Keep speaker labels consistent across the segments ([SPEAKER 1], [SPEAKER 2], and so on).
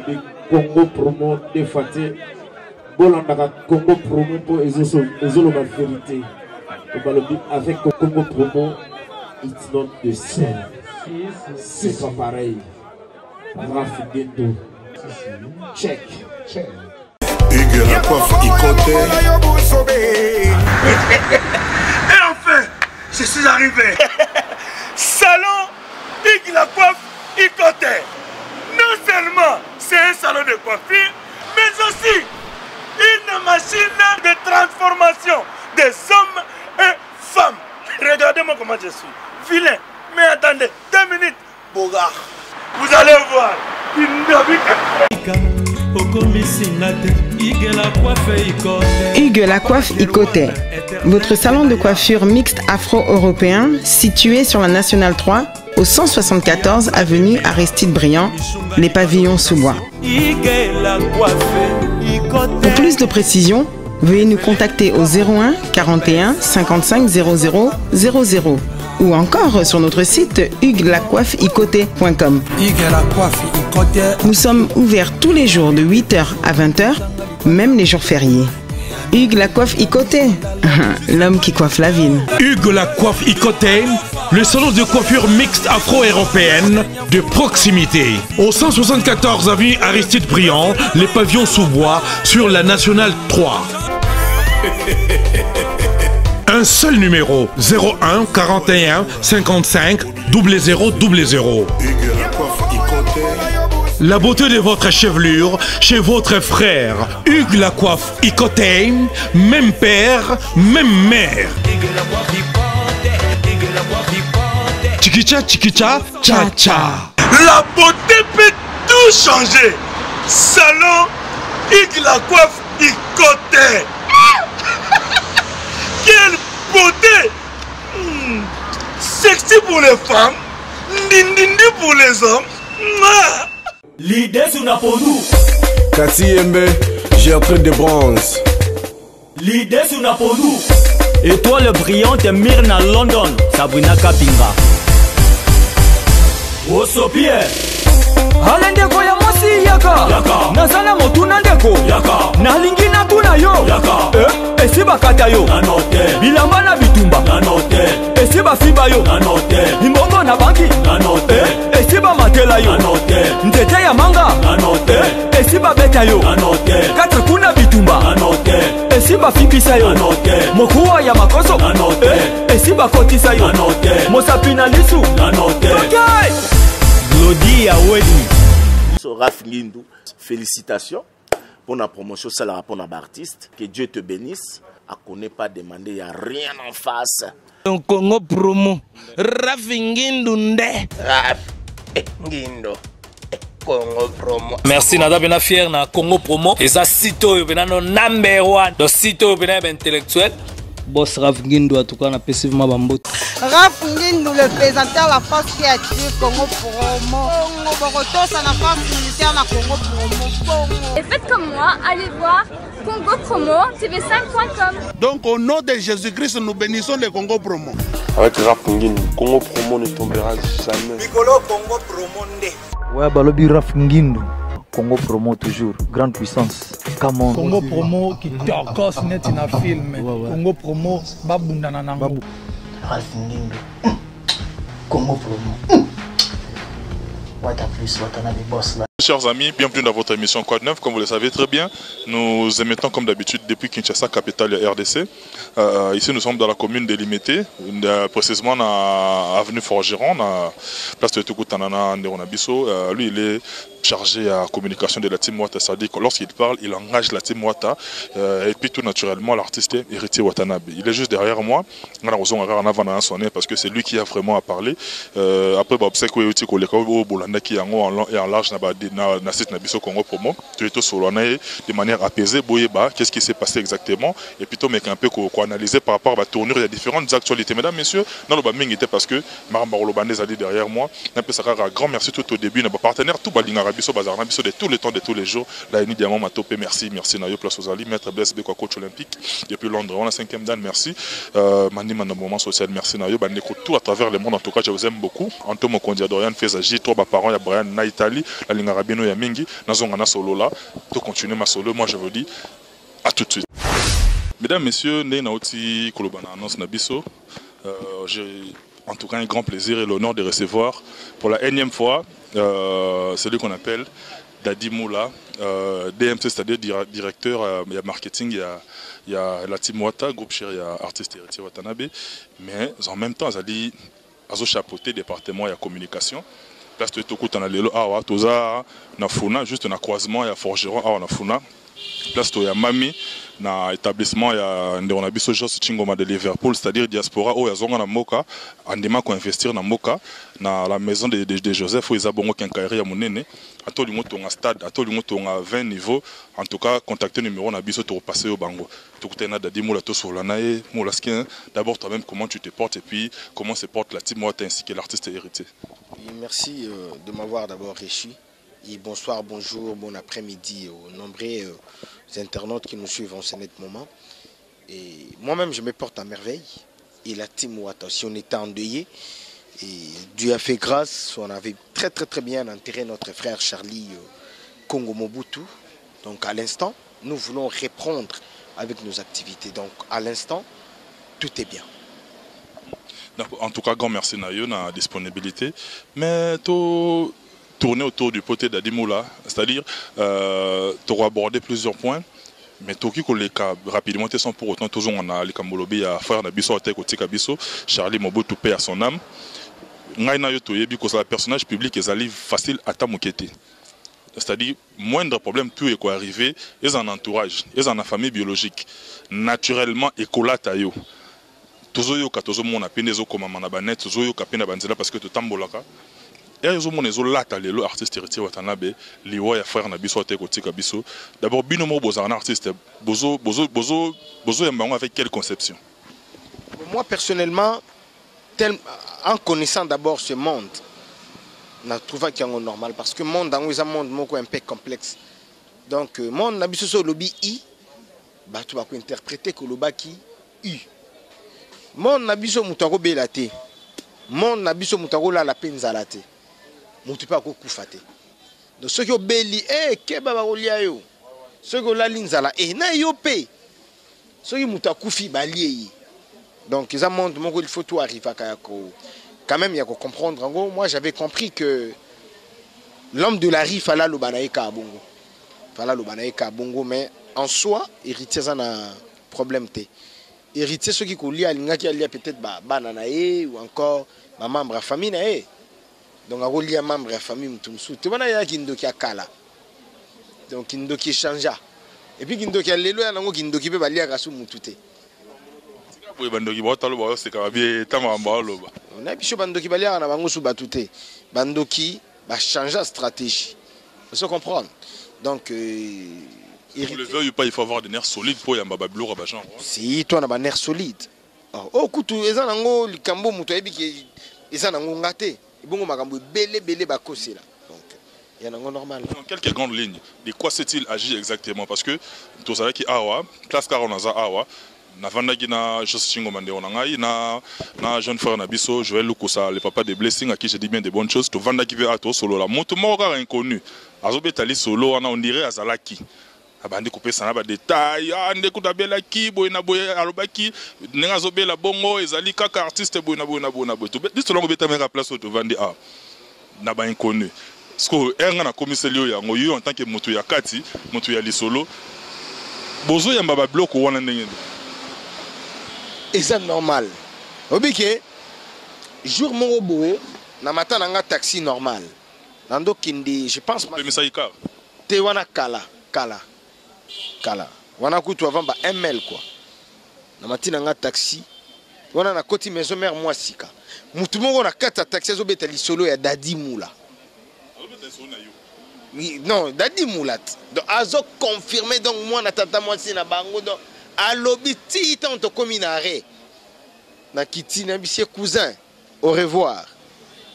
[SPEAKER 1] balobi Congo promo de Faté. Bolandaka Congo promo pour ezoloba vérité. Balobi avec Congo promo, it's not the same. C'est pas pareil. Rafigeto. Check.
[SPEAKER 2] Hugues la coiffe Ikoté.
[SPEAKER 3] Et enfin, je suis arrivé. Salon Hugues la coiffe Ikoté. Non seulement c'est un salon de coiffure, mais aussi une machine de transformation des hommes et femmes. Regardez-moi comment je suis. Vilain. Mais attendez, 2 minutes. Bogard. Vous allez voir.
[SPEAKER 4] Hugues la coiffe Ikoté. Votre salon de coiffure mixte afro-européen situé sur la Nationale 3 au 174 avenue Aristide Briand, les pavillons sous bois. Pour plus de précisions, veuillez nous contacter au 01 41 55 00 00 ou encore sur notre site hugueslacoiffeikoté.com. Nous sommes ouverts tous les jours de 8h à 20h, même les jours fériés. Hugues la coiffe Ikoté, l'homme qui coiffe la ville.
[SPEAKER 5] Hugues la coiffe Ikoté, le salon de coiffure mixte afro-européenne de proximité. Au 174 avenue Aristide Briand, les pavillons sous bois sur la Nationale 3. Un seul numéro, 01 41 55 00 00. La beauté de votre chevelure chez votre frère. Hugues la coiffe Ikoté, même père, même mère. Chikicha, chikicha, cha cha.
[SPEAKER 3] La beauté peut tout changer. Salon Hugues la coiffe Ikoté. Quelle beauté! Sexy pour les femmes, ndindindi pour les hommes. L'idée c'est pour nous.
[SPEAKER 2] Kati Yembe, j'ai un truc de bronze.
[SPEAKER 3] L'idée c'est pour nous.
[SPEAKER 6] Étoile brillante Myrna London, Sabrina Kapinga.
[SPEAKER 3] Osopie.
[SPEAKER 6] Alendeko ya mosi yaka. Nazala motuna ndeko. Nalingi na tuna yo. Esiba kata yo. Bilamba na bitumba. Esiba fiba yo. Imbongo na banki. Esiba matela yo. Ntete ya manga. Esiba beta yo. Kata kuna bitumba. Esiba fibisa yo. Mokuwa ya makoso. Esiba kotisa yo. Mosapina lisu. Okay. Glodia Wedi.
[SPEAKER 7] Raf Ngindou, félicitations pour la promotion, c'est la rapport d'artiste. Que Dieu te bénisse. À connaît pas demander, il n'y a rien en face.
[SPEAKER 8] Congo promo, Raf Ngindou nde.
[SPEAKER 7] Raf Ngindou. Congo promo.
[SPEAKER 8] Merci nada bena fier na Congo promo. Et ça sito bena no number 1. Donc sito bena intellectuel.
[SPEAKER 6] Boss Raf Ngindou en tout cas on a passivement bambote.
[SPEAKER 9] Raf Ngindou le présentateur la force créative Congo promo. Borotos à la force militaire na Congo promo.
[SPEAKER 10] Et faites comme moi, allez voir Congo promo tv5.com.
[SPEAKER 11] Donc au nom de Jésus-Christ nous bénissons le Congo promo.
[SPEAKER 12] Avec Raf Ngindou, Congo promo ne tombera jamais.
[SPEAKER 3] Bigolo Congo promo nde.
[SPEAKER 6] Ouais balobi Raf Ngindou. Congo promo toujours, grande puissance. Camon.
[SPEAKER 13] Congo promo qui torcos net in a film. Congo promo babunda nanango.
[SPEAKER 14] Raf Ngindou. Congo promo. What a plus, what a boss là.
[SPEAKER 15] Chers amis, bienvenue dans votre émission Quoi de Neuf. Comme vous le savez très bien, nous émettons comme d'habitude depuis Kinshasa, capitale RDC. Ici, nous sommes dans la commune de Limité, précisément à avenue Forgeron, à place de Tukutanana Nderonabiso. Lui, il est chargé à communication de la team Wata. C'est-à-dire que lorsqu'il parle, il engage la team Wata. Et puis tout naturellement, l'artiste est Héritier Watanabe. Il est juste derrière moi. Parce que c'est lui qui a vraiment à parler. Après, qui en large na site na biso Congo promo tout solana de manière apaisée boyeba qu'est-ce qui s'est passé exactement et plutôt mais un peu qu'on analyser par rapport à la tournure des différentes actualités. Mesdames, messieurs, dans le baming était parce que Maramba Rolobandé a dit derrière moi un peu ça grand merci tout au début nos partenaires tout balinga biso bazar na biso de tout le temps de tous les jours la Uni Diamant Matopé merci nayo place aux Ali maître Blaise Beko coach olympique depuis Londres on a 5e dan merci mandi man moment social merci nayo bandeko tout à travers le monde. En tout cas je vous aime beaucoup Antomo Kondia Dorian Fezaji toi ba parents ya Brian na Italie la linga Rabino Yamingi, Nazongana Solo là, de continuer ma solo. Moi je vous dis à tout de suite. Mesdames, Messieurs, Né Naoti Kolobana annonce Nabiso. J'ai en tout cas un grand plaisir et l'honneur de recevoir pour la énième fois celui qu'on appelle Dadi Moula, DMC, c'est-à-dire directeur marketing, il y a la team Wata, groupe cher, il y a artiste héritier Watanabe, mais en même temps, il a chapeauté département, il y a communication. Place de tout coup, on a l'élo, toza, na funa, juste un croisement, il y a forgeron, na funa. Place il y a Mami, na établissement, il y a on a biso Jos Chingoma de Liverpool, c'est-à-dire diaspora, où il y a zonga na Moka, en déma qu'on investir na Moka, na la maison de Joseph, où il y a bongo kenkairi à Mounene, à tout le monde on a stade, à tout le monde on a 20 niveaux, en tout cas, contactez le numéro, on a biso pour passer au bango. Tout le monde a dit moula to sur la nae, moula skin, d'abord toi-même comment tu te portes et puis comment se porte la team Wata ainsi que l'artiste héritier.
[SPEAKER 16] Merci de m'avoir d'abord reçu. Et bonsoir, bonjour, bon après-midi aux nombreux internautes qui nous suivent en ce net moment. Et moi-même, je me porte à merveille. Et la team Wata aussi, on était endeuillés. Et Dieu a fait grâce, on avait très bien enterré notre frère Charlie Congo Mobutu. Donc à l'instant, nous voulons reprendre avec nos activités. Donc à l'instant, tout est bien.
[SPEAKER 15] En tout cas, grand merci Nayo, na disponibilité. Mais tout tourner autour du poté d'Adimoula, c'est-à-dire tu auras abordé plusieurs points, mais tu as rapidement, sans pour autant, toujours on a les Kambolobi à faire Nabiso, Charlie Mobutu paix à son âme. Le personnage public est facile à t'amouqueter. C'est-à-dire, moindre problème peut arriver, ils en entourage, ils en famille biologique. Naturellement, écola tayo. Tozoyo katozo mon appene zo comme manabanet, tozoyo kapena banzela parce que tu tambolaka. Et ils ont les lata les artistes héritiers Watanabe, les ya frère na biso te kotika biso. D'abord binomo bozan artiste bozo yambango avec quelle conception?
[SPEAKER 16] Moi personnellement, en connaissant d'abord ce monde, on trouvé qu'il y a un normal parce que le monde dans un monde un peu complexe. Donc monde na biso so lobby i, bah tu vas interpréter que le baki u. Monde na biso mutako belate. Monde na biso mutako la penzalate. Mutu pa ko kufate. Donc ceux qui ont beli ke baba kolia yo. Ceux qui ont la linzala na yo pe. Ceux qui mutako fi balié. Donc ça montre mon il faut tout arriver à quand même il y a qu'on comprendre en gros moi j'avais compris que l'homme de la rue fallait le banaïka bongo. Fallait le banaïka bongo mais en soi héritier ça n'a problème té. Héritier ceux qui kolia linga qui a peut-être bananae ou encore ma membre de la famille nae. Donc on relie un membre de la famille mtumsu. Tu vois il y a kindo qui a kala. Donc kindo qui changea. Et puis kindo qui a lelo ya nango kindo qui peut balia kasu mutute.
[SPEAKER 15] Oui, bandoki botalo ba c'est ka bien tama mbalo ba.
[SPEAKER 16] On a biso bandoki balia na bango su batute. Bandoki ba changer stratégie. Faut se comprendre. Donc
[SPEAKER 15] il le veuille pas, il faut avoir des nerfs solides pour yamba bablo ba genre.
[SPEAKER 16] Si toi na ba nerfs solides. Oh kutu eza nango likambo muto ebi ki eza nango ngate. Bongo makambo belé ba kosela. Donc il y a nango normal.
[SPEAKER 15] En quelques grandes lignes, de quoi s'est-il agi exactement parce que tu savais qui awa, classe 40 awa na vandaki na Jos Chingoma nde onangai na jeune frère na biso Joël Lukosa le papa de Blessing à qui j'ai dit bien de bonnes choses to vandaki ve ato solo la moto moko inconnu azobetali solo wana on dirait azalaki abandi kopesa na ba détails ande kutabelaki boyna boye alobaki nenga zobela bongo ezali kaka artiste boyna to biso longo beta meka place to vandi na ba inconnu parce que enga na komiselio yango yo en tant que moto ya kati moto ya lisolo bozo yamba ba bloc wana ndenge.
[SPEAKER 16] Et c'est normal. Obike, jour mon boé, na matin na taxi normal. Nando kindi, je pense.
[SPEAKER 15] Te
[SPEAKER 16] wana kala. Wana kutu avant ba ML quoi. Na matin na taxi. Wana na koti maison mère moi sika. Mutu mongo na kata taxi zo betali solo ya Dadi Moula. Non, Dadi Moula. Donc azo confirmé donc moi na tata moi si na bango donc alobi ti tant to kominare na kiti na bisie cousin au revoir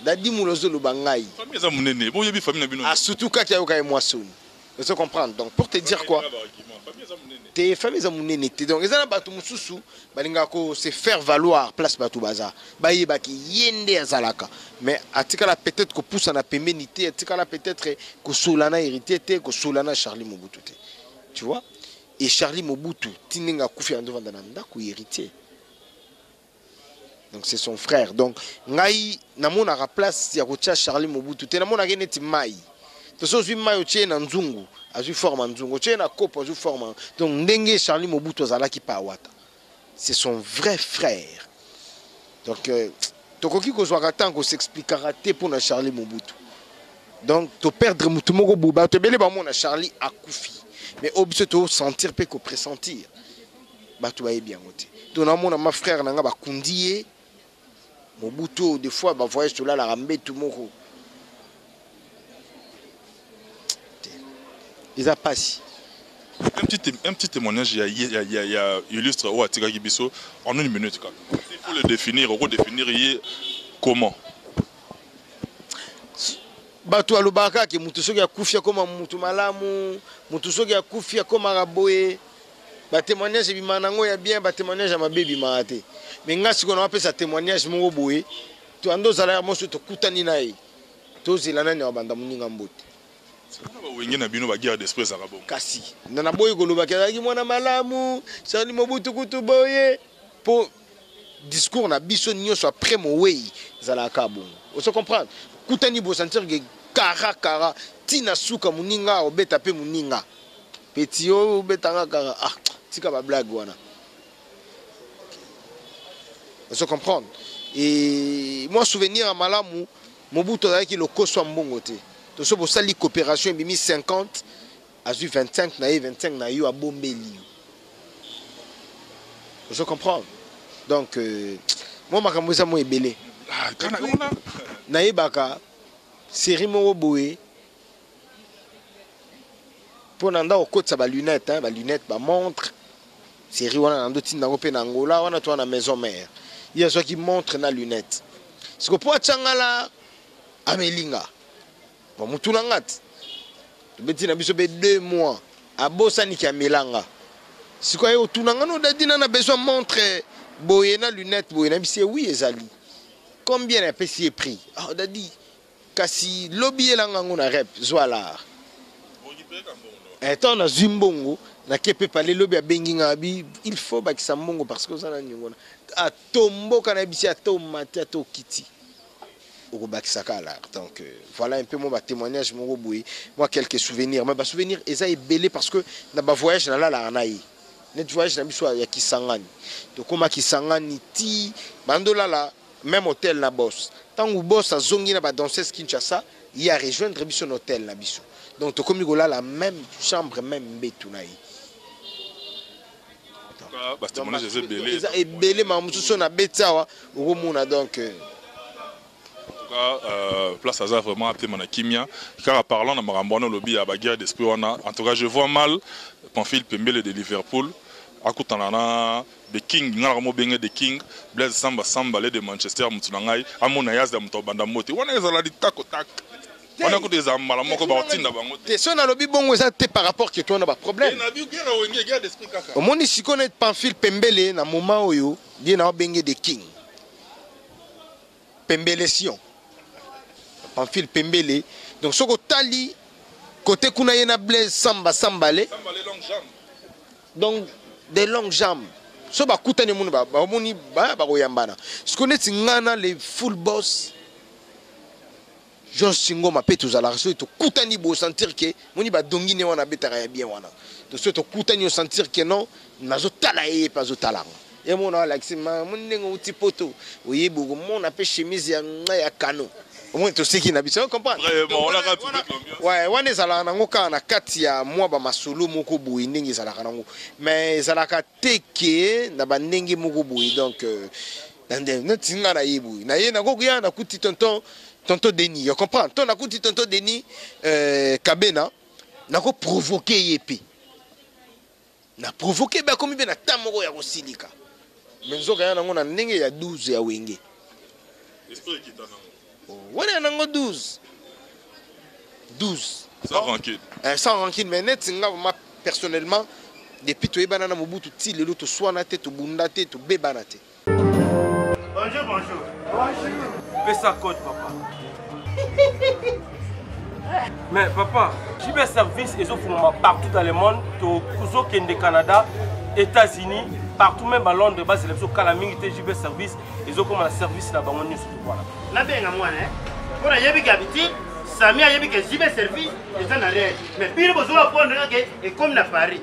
[SPEAKER 16] Dadi Moula zo lo bangai
[SPEAKER 15] famille za munene bo yebi famille na bino
[SPEAKER 16] a surtout ka kya yoka moi soni Vous comprendre. Donc pour te dire quoi, tes familles ont mon été. Donc ils ont battu mon sous, balingako c'est faire valoir place batu baza. Baye baki yende azalaka. Mais atikala peut-être que pousse na pémenité, atikala peut-être que Solana hérité, que Solana Charlie Mobutu. Tu vois? Et Charlie Mobutu, tininga kufi ando vandananda ku héritier. Donc c'est son frère. Donc ngai namona ra place ya kotia Charlie Mobutu. Te namona geneti mai. Toso zui mai otie na nzungu, azui forme nzungu, otie na kopo azui forme. Donc ndenge Charlie Mobutu azalaki pa wata. C'est son vrai frère. Donc tokoki ko zwaka tango s'expliquera te pour na Charlie Mobutu. Donc to perdre mutu moko buba, to bele ba mona Charlie akufi. Mais obse to sentir pe ko pressentir. Ba to baye bien moté. To na mona ma frère nanga ba kundié Mobutu des fois ba voyage to la rambe tout moko. Ils a passé.
[SPEAKER 15] Un petit témoignage il y a illustre ou Atika Gibiso en une minute. Il faut le définir, redéfinir comment.
[SPEAKER 16] Batu alubaka ki mutu soki akufia koma mutu malamu, mutu soki akufia koma raboye. Ba témoignage bimanango ya bien, ba témoignage ya mabebi maate. Mais ngasi ko na pesa témoignage mo boye. To ando zala ya moso to kutani nae. To zilana ni abanda muninga mbote.
[SPEAKER 15] Kasi
[SPEAKER 16] nana boye koloba ki mwana malamu Charlie Mobutu kutu boye pour discours na biso nyonso après mo wei zalaka bongo. On se comprend kutani bo sentir que kara tina suka muninga obeta pe muninga petit o betanga kara tika ba blague wana. On se comprend. Et moi souvenir à malamu Mobutu azaki lokoso mbongo te. Donc, si vous avez une coopération, 50, à 25, 25, na yo a bombeli. Je comprends. Donc, moi, je suis un belé. Naïbaka, série Moroboé, pour nanda au côté, ça va lunette, hein, lunette, montre. Série, on a un autre in Angola, on a toi la maison mère. Il y a ceux qui montrent na lunette. Ce que pour Tchangala, Amelinga. Bon, mutunangati. Beti na biso be 2 mois. Abosa ni kamelanga. Si quoi yo tunanga no dadi na besoin montre boye na lunette boye na bisi oui ezali. Combien na pesi prix? Ah dadi kasi lobby elanga ngona rep zwala. Etant na zimbongo na kepe pale lobby a benginga bi il faut ba kisambongo parce que ça na nyongona. A tombo kana bisi a tomate to kiti. Donc voilà un peu mon témoignage, mon boui. Moi quelques souvenirs, mais souvenirs et ça est belé parce que na ba voyage na la anaï. Net voyage na biso ya Kisangani. Donc comme Kisangani ti bandola la même hôtel na boss. Tant ou boss a zongi na ba danseuse Kinshasa, il y a rejoindre biso hôtel na biso. Donc to comme gola la même chambre même betunaï.
[SPEAKER 15] Bah témoignage c'est belé.
[SPEAKER 16] Et belé ma mususo na betawa au mona donc
[SPEAKER 15] place à ça vraiment appelé Manakimia car parlant de Marambano lobby à la guerre d'esprit en tout cas je vois mal Pamphile Pembele de Liverpool à Koutanana de King Ngaramo Benge de King Blaise Samba de Manchester Mutunangai Amona Yaz de Mutobanda Moti on est à la tac au tac on a écouté des amalamo comme Batina Bangote
[SPEAKER 16] et son lobby bon ça par rapport que toi on a pas problème au monde si connaît Pamphile Pembele na moment oyo bien na Benge de King Pembele Sion Pamphile Pembele. Donc, ce côté côté kuna yena Blaise Sambale. Donc, des longues jambes. Ce ba kutane munu ba moni ba koyambana. Ce qu'on est ngana les full boss. Georges Singoma pe tozala so to kutani bo sentir que moni ba dongine wana betara ya bien wana. Donc, ce to kutani sentir que non nazo tala e pas zo talanga. Et mon alaxima mon nengo uti poto. Oui bogo mon appelle chemise ya kano. Au moins tout ce qui n'a pas comprendre.
[SPEAKER 15] Vraiment, on a rapide l'ambiance.
[SPEAKER 16] Ouais, on est à la nangoka na katia moi ba masolo moko boui ndenge za la kanango. Mais za la kateke na ba ndenge moko boui donc ndende ntinga na yibu. Na ye na gokuya na kuti tonton Denis. Tu comprends? Ton na kuti tonton Denis Kabena na ko provoquer yepe. Na provoquer ba komi be na tamoko ya kosilika. Menzoka ya nango na ndenge ya 12 ya wenge.
[SPEAKER 15] Esprit qui t'a
[SPEAKER 16] on est en 12.
[SPEAKER 15] Sans rancune.
[SPEAKER 16] Sans rancune, mais net, moi, personnellement, depuis que tu es banana mobutu, tu es tu sois tu bundate, tu bébanate.
[SPEAKER 3] Bonjour, bonjour. Bonjour. Fais ça code, papa. Mais papa, j'ai des services et partout dans le monde, au Canada, États-Unis, partout même à Londres, bas c'est le Calaming, j'ai des services et ils ont comme un service là-bas. Voilà.
[SPEAKER 17] Là, bien à moi, hein. Pour la Yabik habitude, Samy a Yabik j'ai des services et ça n'a rien. Mais puis, il faut prendre et comme à Paris.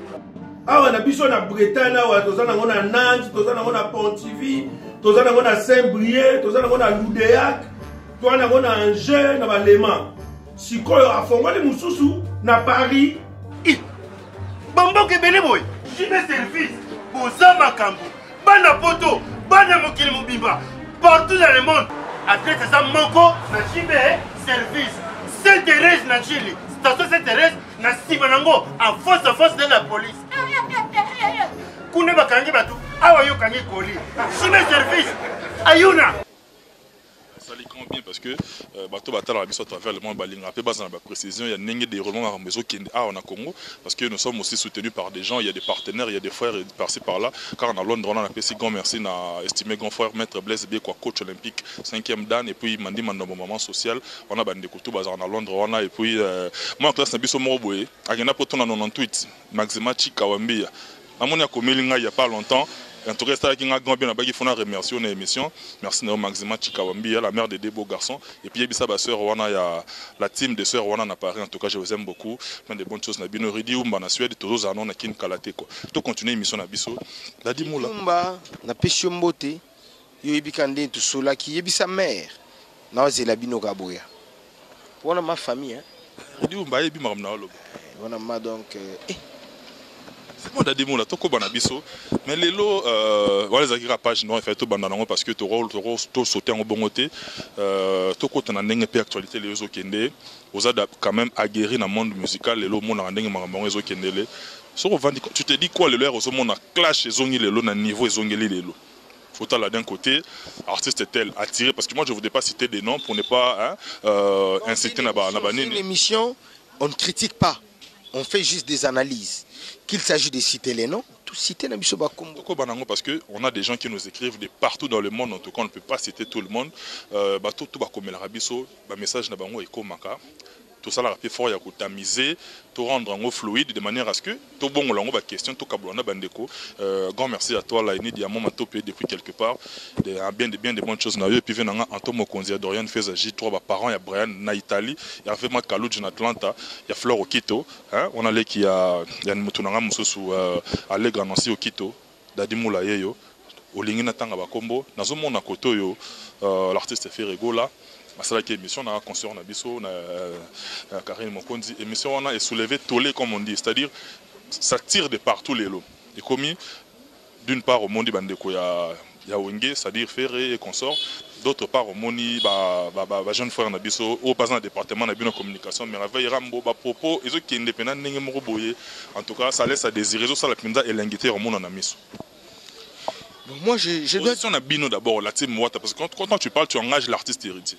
[SPEAKER 1] Ah, on a besoin de Bretagne, on a Nantes, on a Pontivy, on a Saint-Brieuc, on a Loudéac, on a Angers, on a Léman. Si on a fait des moussousous, na Paris.
[SPEAKER 17] Bambo ke bele boy. J'ai des services pour Zamakambo, Bana Poto, Bana Mokil Mobimba, partout dans le monde. Après ça, Moko, na Jibe, service. Sainte-Thérèse, na Chili. Station Sainte-Thérèse, na Sibanango, en force de la police. Koune bakangi batu, awa yo kangi koli. Jibe service. Ayuna.
[SPEAKER 15] Ça les compte bien parce que bateau batala à travers le monde balinga peu base dans la précision il y a n'engé des roulements à maison qui on a Congo parce que nous sommes aussi soutenus par des gens, il y a des partenaires, il y a des frères par-ci par-là car on a Londres on a un grand merci na estimé grand frère maître Blaise Bekwa coach olympique 5e dan et puis mandi mando moment social on a bandé couteau base on a Londres on a et puis moi en classe na biso moro boye agena poto na 98 Maxima Chikawambia amoni a komelinga il y a pas longtemps. En tout cas, c'est un grand bien à remercier une émission. Merci à Maxima Chikawambi, la mère des deux beaux garçons. Et puis, il y a ma soeur Wana, il y a la team des soeurs Wana à Paris. En tout cas, je vous aime beaucoup. Plein de bonnes choses. Na bino ridi umba na Suède, tous les anons na kin kalate ko. To continuer l'émission na biso. La di moula.
[SPEAKER 16] Umba na pesio mbote. Yo ebikande to sola ki yebisa mère. Na zela bino gaboya. Wana ma famille hein.
[SPEAKER 15] Ridi umba yebi maramna lo.
[SPEAKER 16] Wana ma donc
[SPEAKER 15] c'est bon d'adimo là toko bana biso mais lelo voilà les la page non en fait tout bandanango parce que to rôle to sauter en bongoté toko tana ndenge pe actualité les autres kende aux ada quand même aguerri dans le monde musical lelo mon na ndenge marambo ezo kendele so revendique tu te dis quoi le leur au monde na clash ezongi lelo na niveau ezongeli lelo faut là d'un côté artiste tel attiré parce que moi je voudrais pas citer des noms pour ne pas inciter na banini.
[SPEAKER 16] Une émission on ne critique pas, on fait juste des analyses. Qu'il s'agit de citer les noms, tout citer na biso ba Congo.
[SPEAKER 15] Parce que on a des gens qui nous écrivent de partout dans le monde, en tout cas on ne peut pas citer tout le monde. Tout ba komela biso, ba message na bango ekomaka. Tout ça là fort ya tamiser, tout rendre en fluide de manière à ce que tout bon lango ba question tout kablona bandeko. Grand merci à toi là ini diamant ma topé depuis quelque part bien de bonnes choses na yo et puis venanga Antomo Konzia Dorian Fezaji trois ba parents ya Brian na Italie, il y a fait ma Kalouj en Atlanta, il y a Fleur au Quito, hein, on a les qui a mutunanga mususu Allegra Nancy au Quito, Dadi Moula yeyo, olingi na tanga ba kombo, nazo mona koto yo l'artiste Ferrego là. C'est la émission on a construit on a biso na Karine Mokondi émission on a soulevé tollé comme on dit, c'est-à-dire ça tire de partout les lots et commis d'une part au monde bandeko ya Wenge c'est-à-dire Ferré et consort, d'autre part au moni ba jeune frère na biso au passant département na bino communication mais avec Rambo ba propos et qui indépendant ndenge moko boye en tout cas ça laisse à désirer ça la pinza et l'ingité au monde na miso.
[SPEAKER 16] Bon, moi je dois
[SPEAKER 15] on a bino d'abord la team Wata parce que quand tu parles tu engages l'artiste héritier.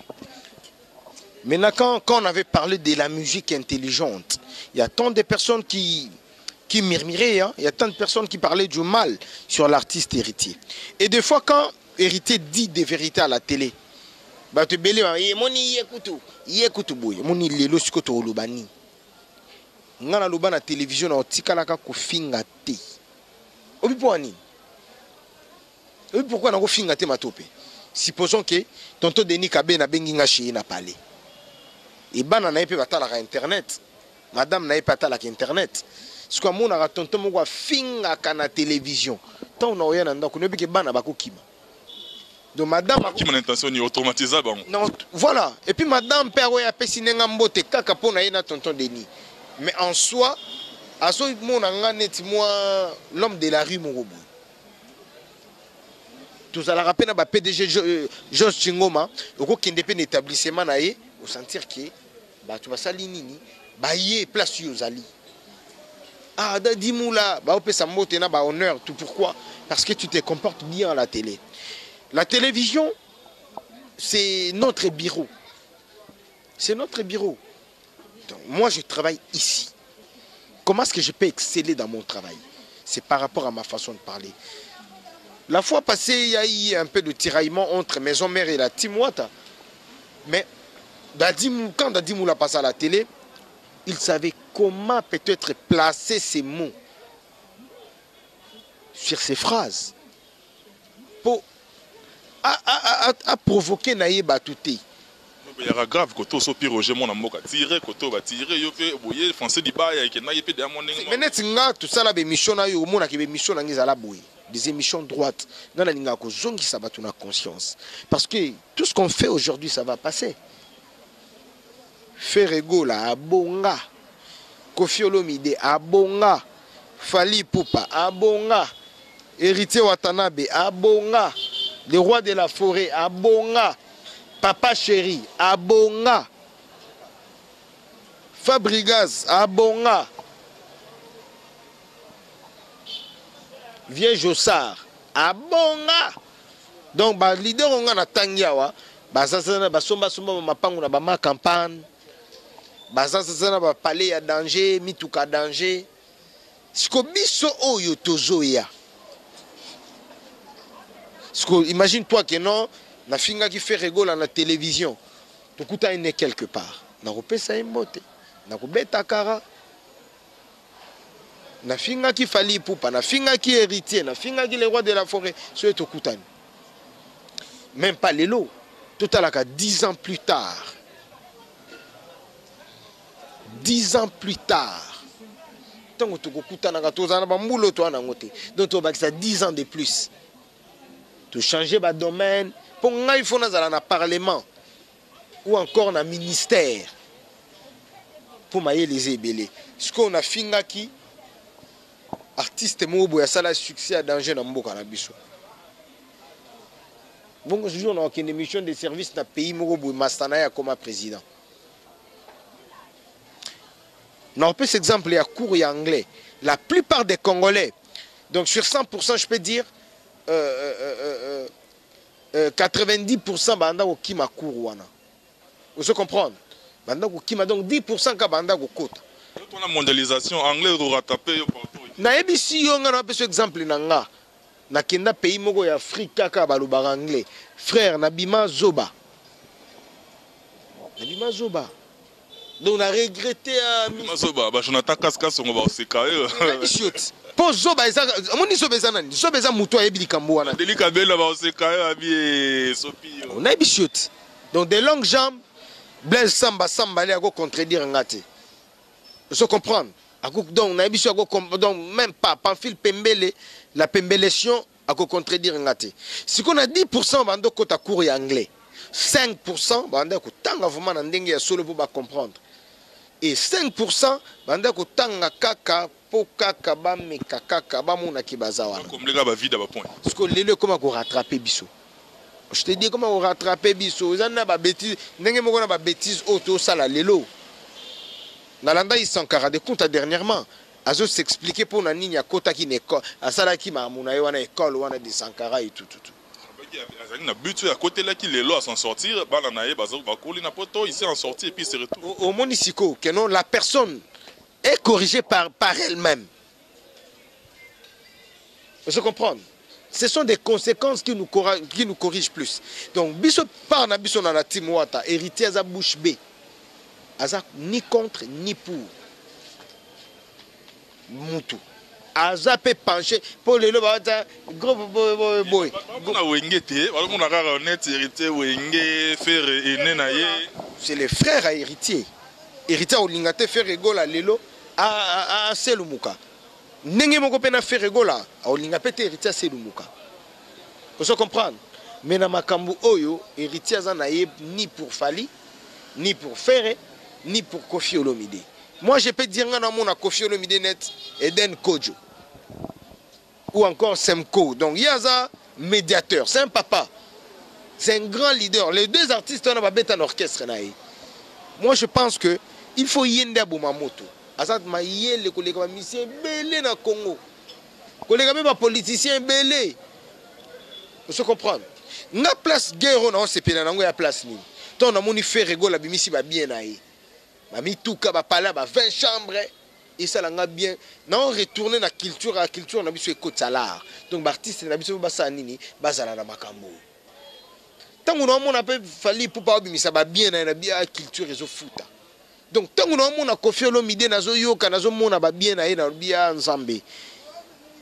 [SPEAKER 16] Maintenant quand on avait parlé de la musique intelligente, il y a tant de personnes qui murmuraient, hein? Il y a tant de personnes qui parlaient du mal sur l'artiste héritier. Et des fois quand héritier dit des vérités à la télé, bah tu belé moni yekutu boy, moni lelo sikoto olobani. Ngana loba na télévision na otikalaka ko finga te. Obi poani. Et pourquoi on a fait un matopé? Supposons que tonton Denis Kabé n'a bengi ngachi na palais. Et ban n'a pas battu la internet. Madame n'a pas battu la internet. Ce que mon a tonton mo finga kana télévision. Tant on a rien dans qu'on ne peut que ban na bako kima. Donc madame
[SPEAKER 15] qui mon intention ni automatisable.
[SPEAKER 16] Non, voilà. Et puis madame père ouais a pessiné ngambote kaka pona yena tonton Denis. Mais en soi, à ce mon a net moi l'homme de la rue mon robot. Tout à la rappel na PDG Georges Chingoma oko kende pe établissement na ye au sentir que ba tu basali nini ba yé place yo zali ah da dimula ba opesa mbote na ba honneur tout pourquoi parce que tu te comportes bien à la télé. La télévision c'est notre bureau. C'est notre bureau. Donc, moi, je travaille ici. Comment est-ce que je peux exceller dans mon travail? C'est par rapport à ma façon de parler. La fois passée, il y a eu un peu de tiraillement entre Maison Mère et la Team Wata. Mais quand Dadimou l'a passé à la télé, il savait comment peut-être placer ses mots sur ses phrases pour provoquer Naye Batouté.
[SPEAKER 15] Il y a grave quand on s'opère au Gémon en Moka tiré quand on va tirer yo fait boyer français di ba ya kena yepé de mon ngenga
[SPEAKER 16] mais net nga tout ça la émission na yo mona ki émission na ngizala boy des émissions droites ngana linga ko zongi ça va na conscience parce que tout ce qu'on fait aujourd'hui ça va passer. Ferrego la abonga Koffi Olomide abonga Fally Ipupa abonga Héritier Watanabe abonga le roi de la forêt abonga Papa Chéri, abonga. Fabrigaz, abonga. Vieux Jossard, abonga. Donc, les leaders ont un tangiawa. Basasana, basomba, somba, mapangu na bama campagne. Basasana, ba palais à danger, mituka danger. Skobiso oyo tozoya. Imagine-toi que non. Na finga qui fait rigole à la télévision. Tout coûte une quelque part. Na repé ça une beauté. Na kubeta kara. Na finga qui Fally Ipupa. Na finga qui héritier. Na finga qui le roi de la forêt. C'est tout coûte. Même pas les lots. Tout à l'heure 10 ans plus tard. 10 ans plus tard. Tant que tu coûtes na gatoza na bambulo toi na ngote. Donc tu vas ça 10 ans de plus. Tu changer ba domaine. Pour nga il faut dans un parlement ou encore dans un ministère pour mailler les ébélés. Ce qu'on a finga qui artiste mobo ya sala succès à danger na mboka na biso. Bon ce jour on a une émission de service dans pays mobo mastana ya comme président. Non, peut cet exemple il y a cours ya anglais. La plupart des Congolais, donc sur 100% je peux dire 90% banda ko kima kuruana. Vous comprenez? Banda ko kima donc 10% ka banda ko kota.
[SPEAKER 15] Pour la mondialisation anglais au rattrapé partout.
[SPEAKER 16] Na ebisi yo ngana pe exemple nanga. Na kenda pays moko ya Afrika ka baluba anglais. Frère Nabima Zoba. Nabima Zoba. Donc on a regretté
[SPEAKER 15] Nabima Zoba, ba Jonathan Kaskas on va au sekayo.
[SPEAKER 16] Po Zoba eza amoni Zoba eza nani? Zoba eza muto ayebi kambo wana.
[SPEAKER 15] Delika bela ba osekayo abi sopi.
[SPEAKER 16] On a bichot. Donc des longues jambes Blaise Samba ali a go contredire ngate. Vous comprenez? Donc on a bichot donc même pas Pamphile Pembele la Pembelation a go contredire ngate. Si qu'on a 10% bando kota cours anglais. 5% bando ko tanga vraiment na ndenge ya solo pour comprendre. Et 5% bando ko tanga kaka kaka ba meka kaka ba mona kibazawa
[SPEAKER 15] comme les gars ba vide ba point
[SPEAKER 16] parce que les comment ko rattraper biso je te dis comment on rattraper biso za na ba bêtise ndenge moko na ba bêtise auto sala lelo na landa Isankara de compte dernièrement azo s'expliquer pour na nini ya kota ki neko asala ki ma mona wana école wana de Sankara et tout
[SPEAKER 15] na but à côté là qui les lois s'en sortir bala na ye bazo ba koli na poto ici en sortir et puis c'est retour
[SPEAKER 16] au monisiko que non la personne est corrigée par elle-même. Vous comprenez? Ce sont des conséquences qui nous corrigent plus. Donc, biso par na biso na la Team Wata, héritier à bouche B. Aza ni contre ni pour. Moutou. Aza peut pencher pour les lois gros boy.
[SPEAKER 15] On a wengete, on a rare honnête héritier wenge faire et naye.
[SPEAKER 16] C'est les frères à héritier. Héritier au lingate faire rigole à lelo. A selumuka ndenge moko pena feregola olinga pete héritier selumuka vous comprenez mais na makambu oyo héritier za na ni pour Fally ni pour Ferré ni pour Koffi Olomide. Moi je peux dire ngana mona Koffi Olomide net Eden Kojo ou encore Semko. Donc Yaza médiateur, c'est un papa, c'est un grand leader. Les deux artistes on a bête en orchestre naï. Moi je pense que il faut yende Bumamoto. Azat maïe les collègues musiciens belé na Congo. Collègues même politiciens belé. Vous comprenez? Na place guerre on a sepena na ngoya place ni. Ton na moni fait rigole bimisi ba bien naï. bamituka bapala ba 20 chambres et ça l'a bien non retourner na culture na biso ekotsala donc l'artiste na biso basa nini bazala na makambo tango na mona pe fali pour pas bimisa ba bien na bien culture ezo futa donc tango na mona Koffi Olomide nazo yoka nazo mona ba bien na ye na bien nzambe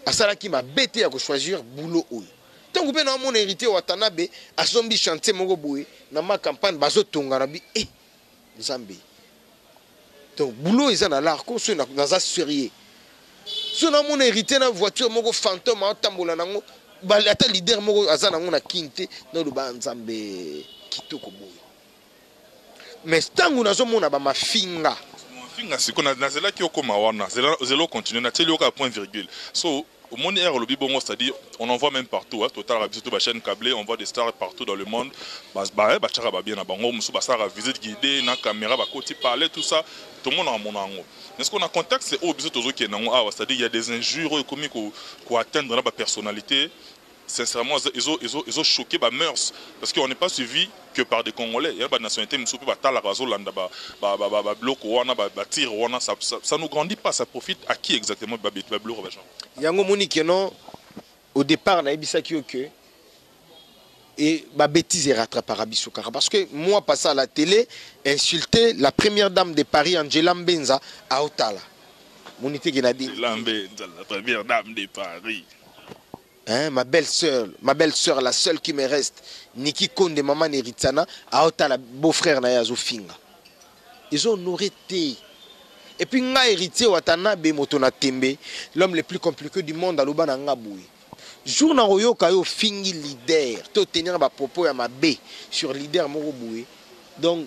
[SPEAKER 16] asala ki ma bête ya ko choisir boulot oyo tango pe na mona hérité Watanabe asombi chanter moko boye na ma campagne bazo tonga na bi nzambe. Donc, boulot est dans l'art, c'est dans un sérieux. Si on a mon hérité dans voiture, mon fantôme, en tambola, le leader, mon azan, on a quinté, dans le banzambe, kitoko boy. Mais tant qu'on a mon ma finga.
[SPEAKER 15] Finga, c'est qu'on a là qui est comme Awana, zélo continue, n'a pas aucun point virgule. So, au monde air, le bibongo, c'est-à-dire, on en voit même partout. Total, surtout la chaîne câblée, on voit des stars partout dans le monde. Bachara va bien à Bango, Moussou Bassara, visite guidée, na caméra, côté parler, tout ça. Tout le monde a mon angle. Mais ce qu'on a contact, c'est au besoin de qui est c'est-à-dire qu'il y a des injures commis qui atteignent la personnalité. Sincèrement, ils ont choqué les mœurs. Parce qu'on n'est pas suivi que par des Congolais. Il y a des nationalités, ça ne nous grandit pas. Ça profite à qui exactement?
[SPEAKER 16] Yango Monique, non, au départ, on a dit que et ma bêtise est rattrapée à Bissoukara. Parce que moi, passé à la télé, insulter la première dame de Paris, Angela Mbenza, à Otala. Monité Genadi.
[SPEAKER 15] La première dame de Paris.
[SPEAKER 16] Hein, ma belle-sœur, la seule qui me reste, Niki Konde, maman Neritsana, à Otala, beau-frère Nayazo Finga. Ils ont honoré. Et puis, nga héritier Watanabe Motona Tembe, l'homme le plus compliqué du monde à Luba Nangaboué. Jour na royo kayo fingi leader, to tenir ba propos ya mabe sur leader Moroboué. Donc,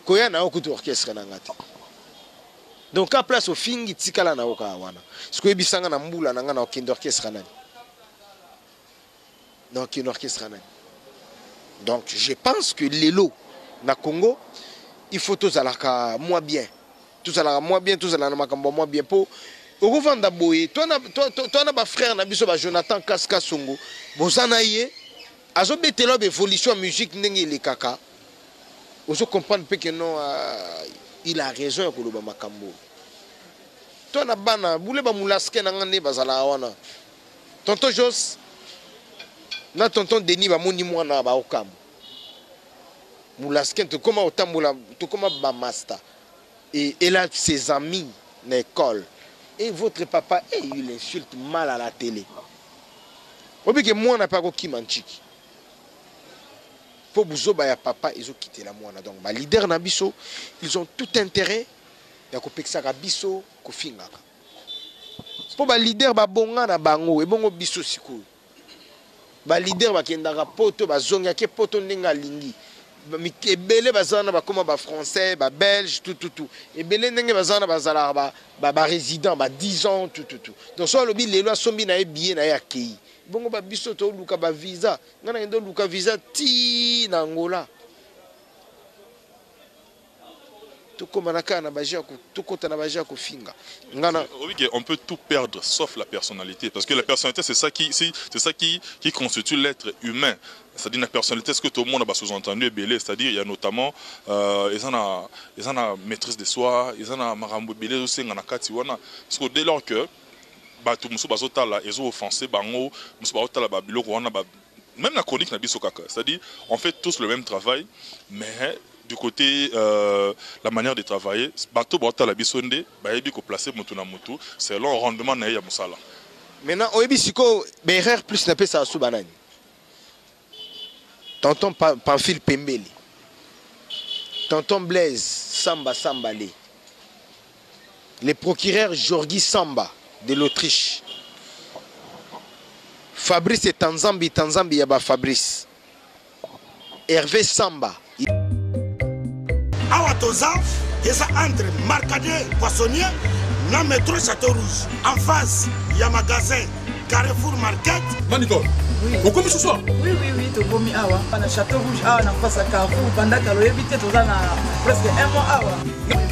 [SPEAKER 16] koya na okutu orchestre na ngati. Donc, à place au fingi tikala na oka wana. Ce que bisanga na mbula na nga na okendo orchestre nani. Donc, une orchestre nani. Donc, je pense que l'élo na Congo, il faut tous alaka moins bien. Tous alaka moins bien, tous alaka makambo moins bien pour au revendre boye. Toi na ba frère na biso ba Jonathan Kaska Songo. Bozana ye azo betelo be évolution musique ndenge le kaka. Ozo comprendre pe que non il a raison ko lo ba makambo. Toi na bana boule ba mulaske na ngane bazala wana. Tonton Jos na tonton Denis ba moni mwana ba okam. Mulaske to koma otambola to koma ba master. Et elle a ses amis dans l'école. Et votre papa, il insulte mal à la télé. Vous voyez que moi, on n'a pas qui manchiki. Pour vous ya papa, ils ont quitté la moine. Donc, les leaders Nabiso, ils ont tout intérêt à couper Biso, Kofinga. Pour les leaders, Bonga na bango, et bongo Biso sikou. Les leaders, Kendara poto, Zonga, ke poto nenga lingi. Ebele bazana ba koma ba français ba belge tout ebele ndenge bazana bazala ba résident ba 10 ans tout donc so lobi lelo asombi na bien na yakei bongo ba biso to luka ba visa ngana ndo luka visa ti na Angola to koma na kana ba jako to kota na ba jako finga ngana
[SPEAKER 15] on peut tout perdre sauf la personnalité parce que la personnalité c'est ça qui constitue l'être humain. C'est-à-dire la personnalité, ce que tout le monde a sous-entendu est belé, c'est-à-dire il y a notamment ils ont la maîtrise de soi, ils ont la marambo belé aussi en akati wana parce que dès lors que tout musu bazotala ils ont offensé bango musu bazotala babilo wana même la chronique na biso kaka, c'est-à-dire on fait tous le même travail mais du côté la manière de travailler bato bazotala bisonde bayebi ko placer mutu na mutu selon le rendement na ya musala.
[SPEAKER 16] Maintenant oyebi siko berer plus na pesa su banani. Tonton Pamphile Pembele, Tonton Blaise Samba Sambale, le procureur Georgi Samba de l'Autriche, Fabrice et Tanzambi Yaba Fabrice, Hervé Samba.
[SPEAKER 3] Awatoza, c'est entre Marcadet Poissonnier, na métro Château Rouge. En face, il y a un magasin Carrefour Market.
[SPEAKER 5] Manicole, vous commis ce soir?
[SPEAKER 18] Oui, tu commis awa. Na Château Rouge, awa, na face à Carrefour, pendant que l'on évite tout ça, presque un mois awa.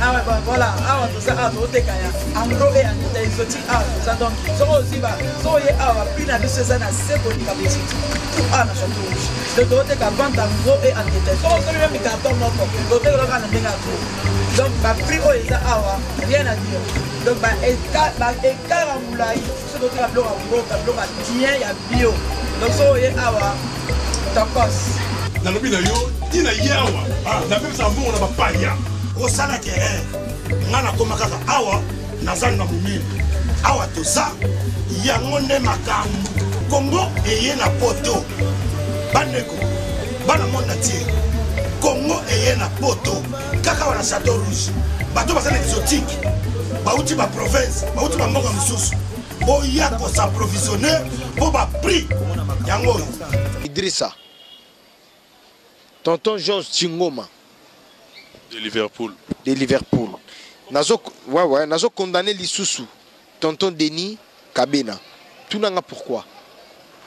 [SPEAKER 18] Awa, voilà, awa, tout ça, awa, tout est kaya. En gros, et en détail, soti awa toza donc soko oziba soko oye awa prix na biso eza na se kolika bositi tout awa na chateau rouge donc tokoteka vente en gros et en détail soko osoli meme carton moko totekelaka na ndenge ya gros donc baprix oyo eza awa rien à dire donc baekart ya molai so toteka biloko ya mboka biloko ya bien ya bio donc soko oye awa tokos
[SPEAKER 3] nalobi na yo tina yawa napemisa mbongo na bapaya osala terrain nga nakoma kaka awa naza na momini awa toza yango nde makambo kongo eye na poto bandeko bana monde entier kongo eye na poto kaka wana chateau rouge bato baza na exotique bauti baprovince bauti bamboka mosusu boya kosaprovisionne mpo baprix yango oyo
[SPEAKER 16] Idrissa tonton Georges Chingoma
[SPEAKER 15] de Liverpool.
[SPEAKER 16] De Liverpool. Nazo condamné Lisusu. Tonton Denis Kabena. Tout n'a pourquoi.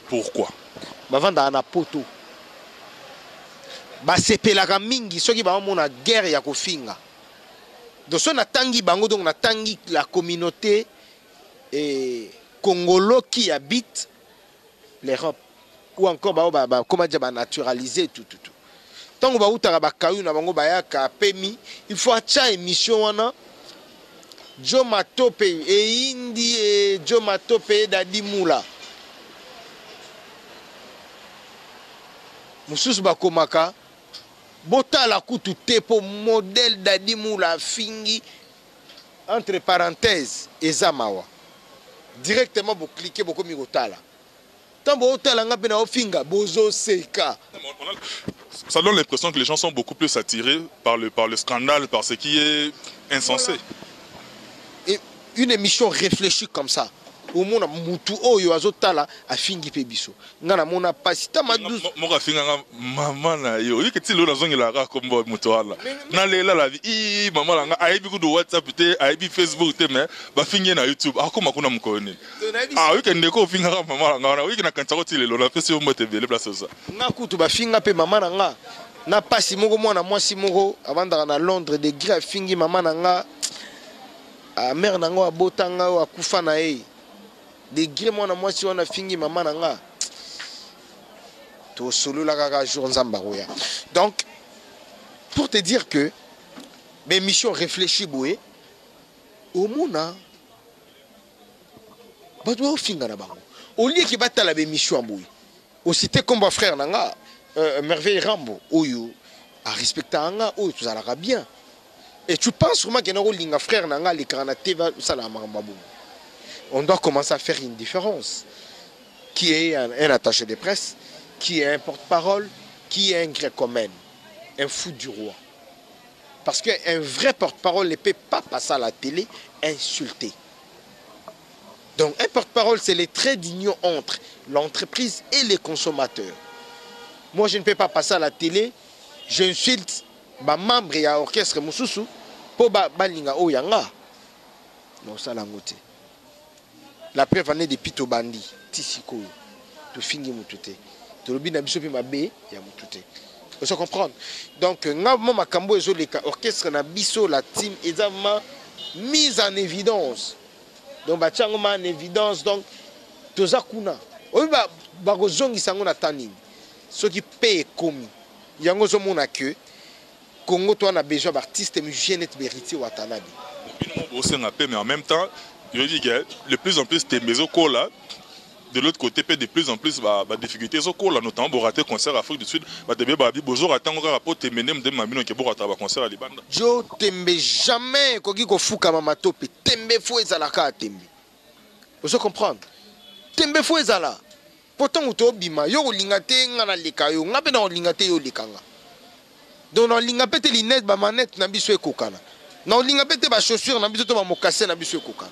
[SPEAKER 15] Pourquoi?
[SPEAKER 16] Bavanda na poto. Ba sepelaka mingi soki ba mona guerre ya kofinga. Donc so na tangi bango donc na tangi la communauté congolo qui habite l'Europe ou encore ba comment dire ba naturaliser tout. Tant que vous avez il faut acheter émission wana Joe Matope et Indi et Joe Matope Dadi Moula. Mususu bakomaka bota la kutu tepo modèle Dadi Moula fingi entre parenthèses ezamawa. Directement vous cliquez beaucoup mirotala. Tant que vous avez un finga bozo seka.
[SPEAKER 15] Ça donne l'impression que les gens sont beaucoup plus attirés par le scandale, par ce qui est insensé.
[SPEAKER 16] Et une émission réfléchie comme ça. Au monde mutu oyo azotala afingi pe biso. Ngana mona pasita madous.
[SPEAKER 15] Moka finga maman na yo. Yeke ti lo na zongela ka kombo mutu ala. Na lela la vie maman la nga aibi ku do WhatsApp te, aibi Facebook te mais ba fingi na YouTube. Akoma kuna mkoni. Yeke ndeko finga ka maman la nga. Yeke na kantako ti lelo na pesi mo te bele place ça.
[SPEAKER 16] Nga kutu ba finga pe maman na nga. Na pasi moko mwana mwasi moko avanda na Londres de gris fingi maman na nga. A mère na nga abotanga o akufa na ye. Des gris mwana mwasi wana fingi maman na nga. To solo la kaka jour nzambaroya. Donc pour te dire que mes missions réfléchis boué au mona ba doit finga na bango. Au lieu que batala be mission boué. Au cité comme frère nanga merveille Rambo oyo a respecter anga oyo tout ça la bien. Et tu penses vraiment que na linga frère nanga les karanaté va ça la mambabou. On doit commencer à faire une différence. Qui est un attaché de presse, qui est un porte-parole, qui est un grécomène, un fou du roi. Parce qu'un vrai porte-parole ne peut pas passer à la télé insulter. Donc un porte-parole, c'est les traits d'union entre l'entreprise et les consommateurs. Moi, je ne peux pas passer à la télé, j'insulte ma membre et l'orchestre Moussousou pour balinga oyanga. Non, ça l'a noté. La preuve en est des pito bandi, tisiko, to fingi mutute. To lobi na biso pe mabe ya mutute. Vous se comprendre. Donc ngamo makambo ezo leka orchestre na biso la team ezama mise en évidence. Donc ba tchango ma en évidence donc toza kuna. Obi ba kozongi sango na tanini. Ce qui paye komi. Yango zo mona que Congo toi na besoin d'artistes et musiciens net mérité watanabi.
[SPEAKER 15] Mais en même temps je dis que de plus en plus tes maisons là, de l'autre côté, de plus en plus des difficultés là, notamment pour rater concert Afrique du Sud, te bien bonjour attendre rapport te mener de mamino qui pour rater concert à Libanda.
[SPEAKER 16] Jo tembe jamais koki ko fuka mama tope tembe fo ezalaka tembe. Vous comprendre? Tembe fo ezala. Pourtant uto bima yo lingate ngana leka yo ngabe na lingate yo lekanga. Donc on lingate les net ba manette na biso ekokana. Na lingate ba chaussures na biso to ba mokase na biso ekokana.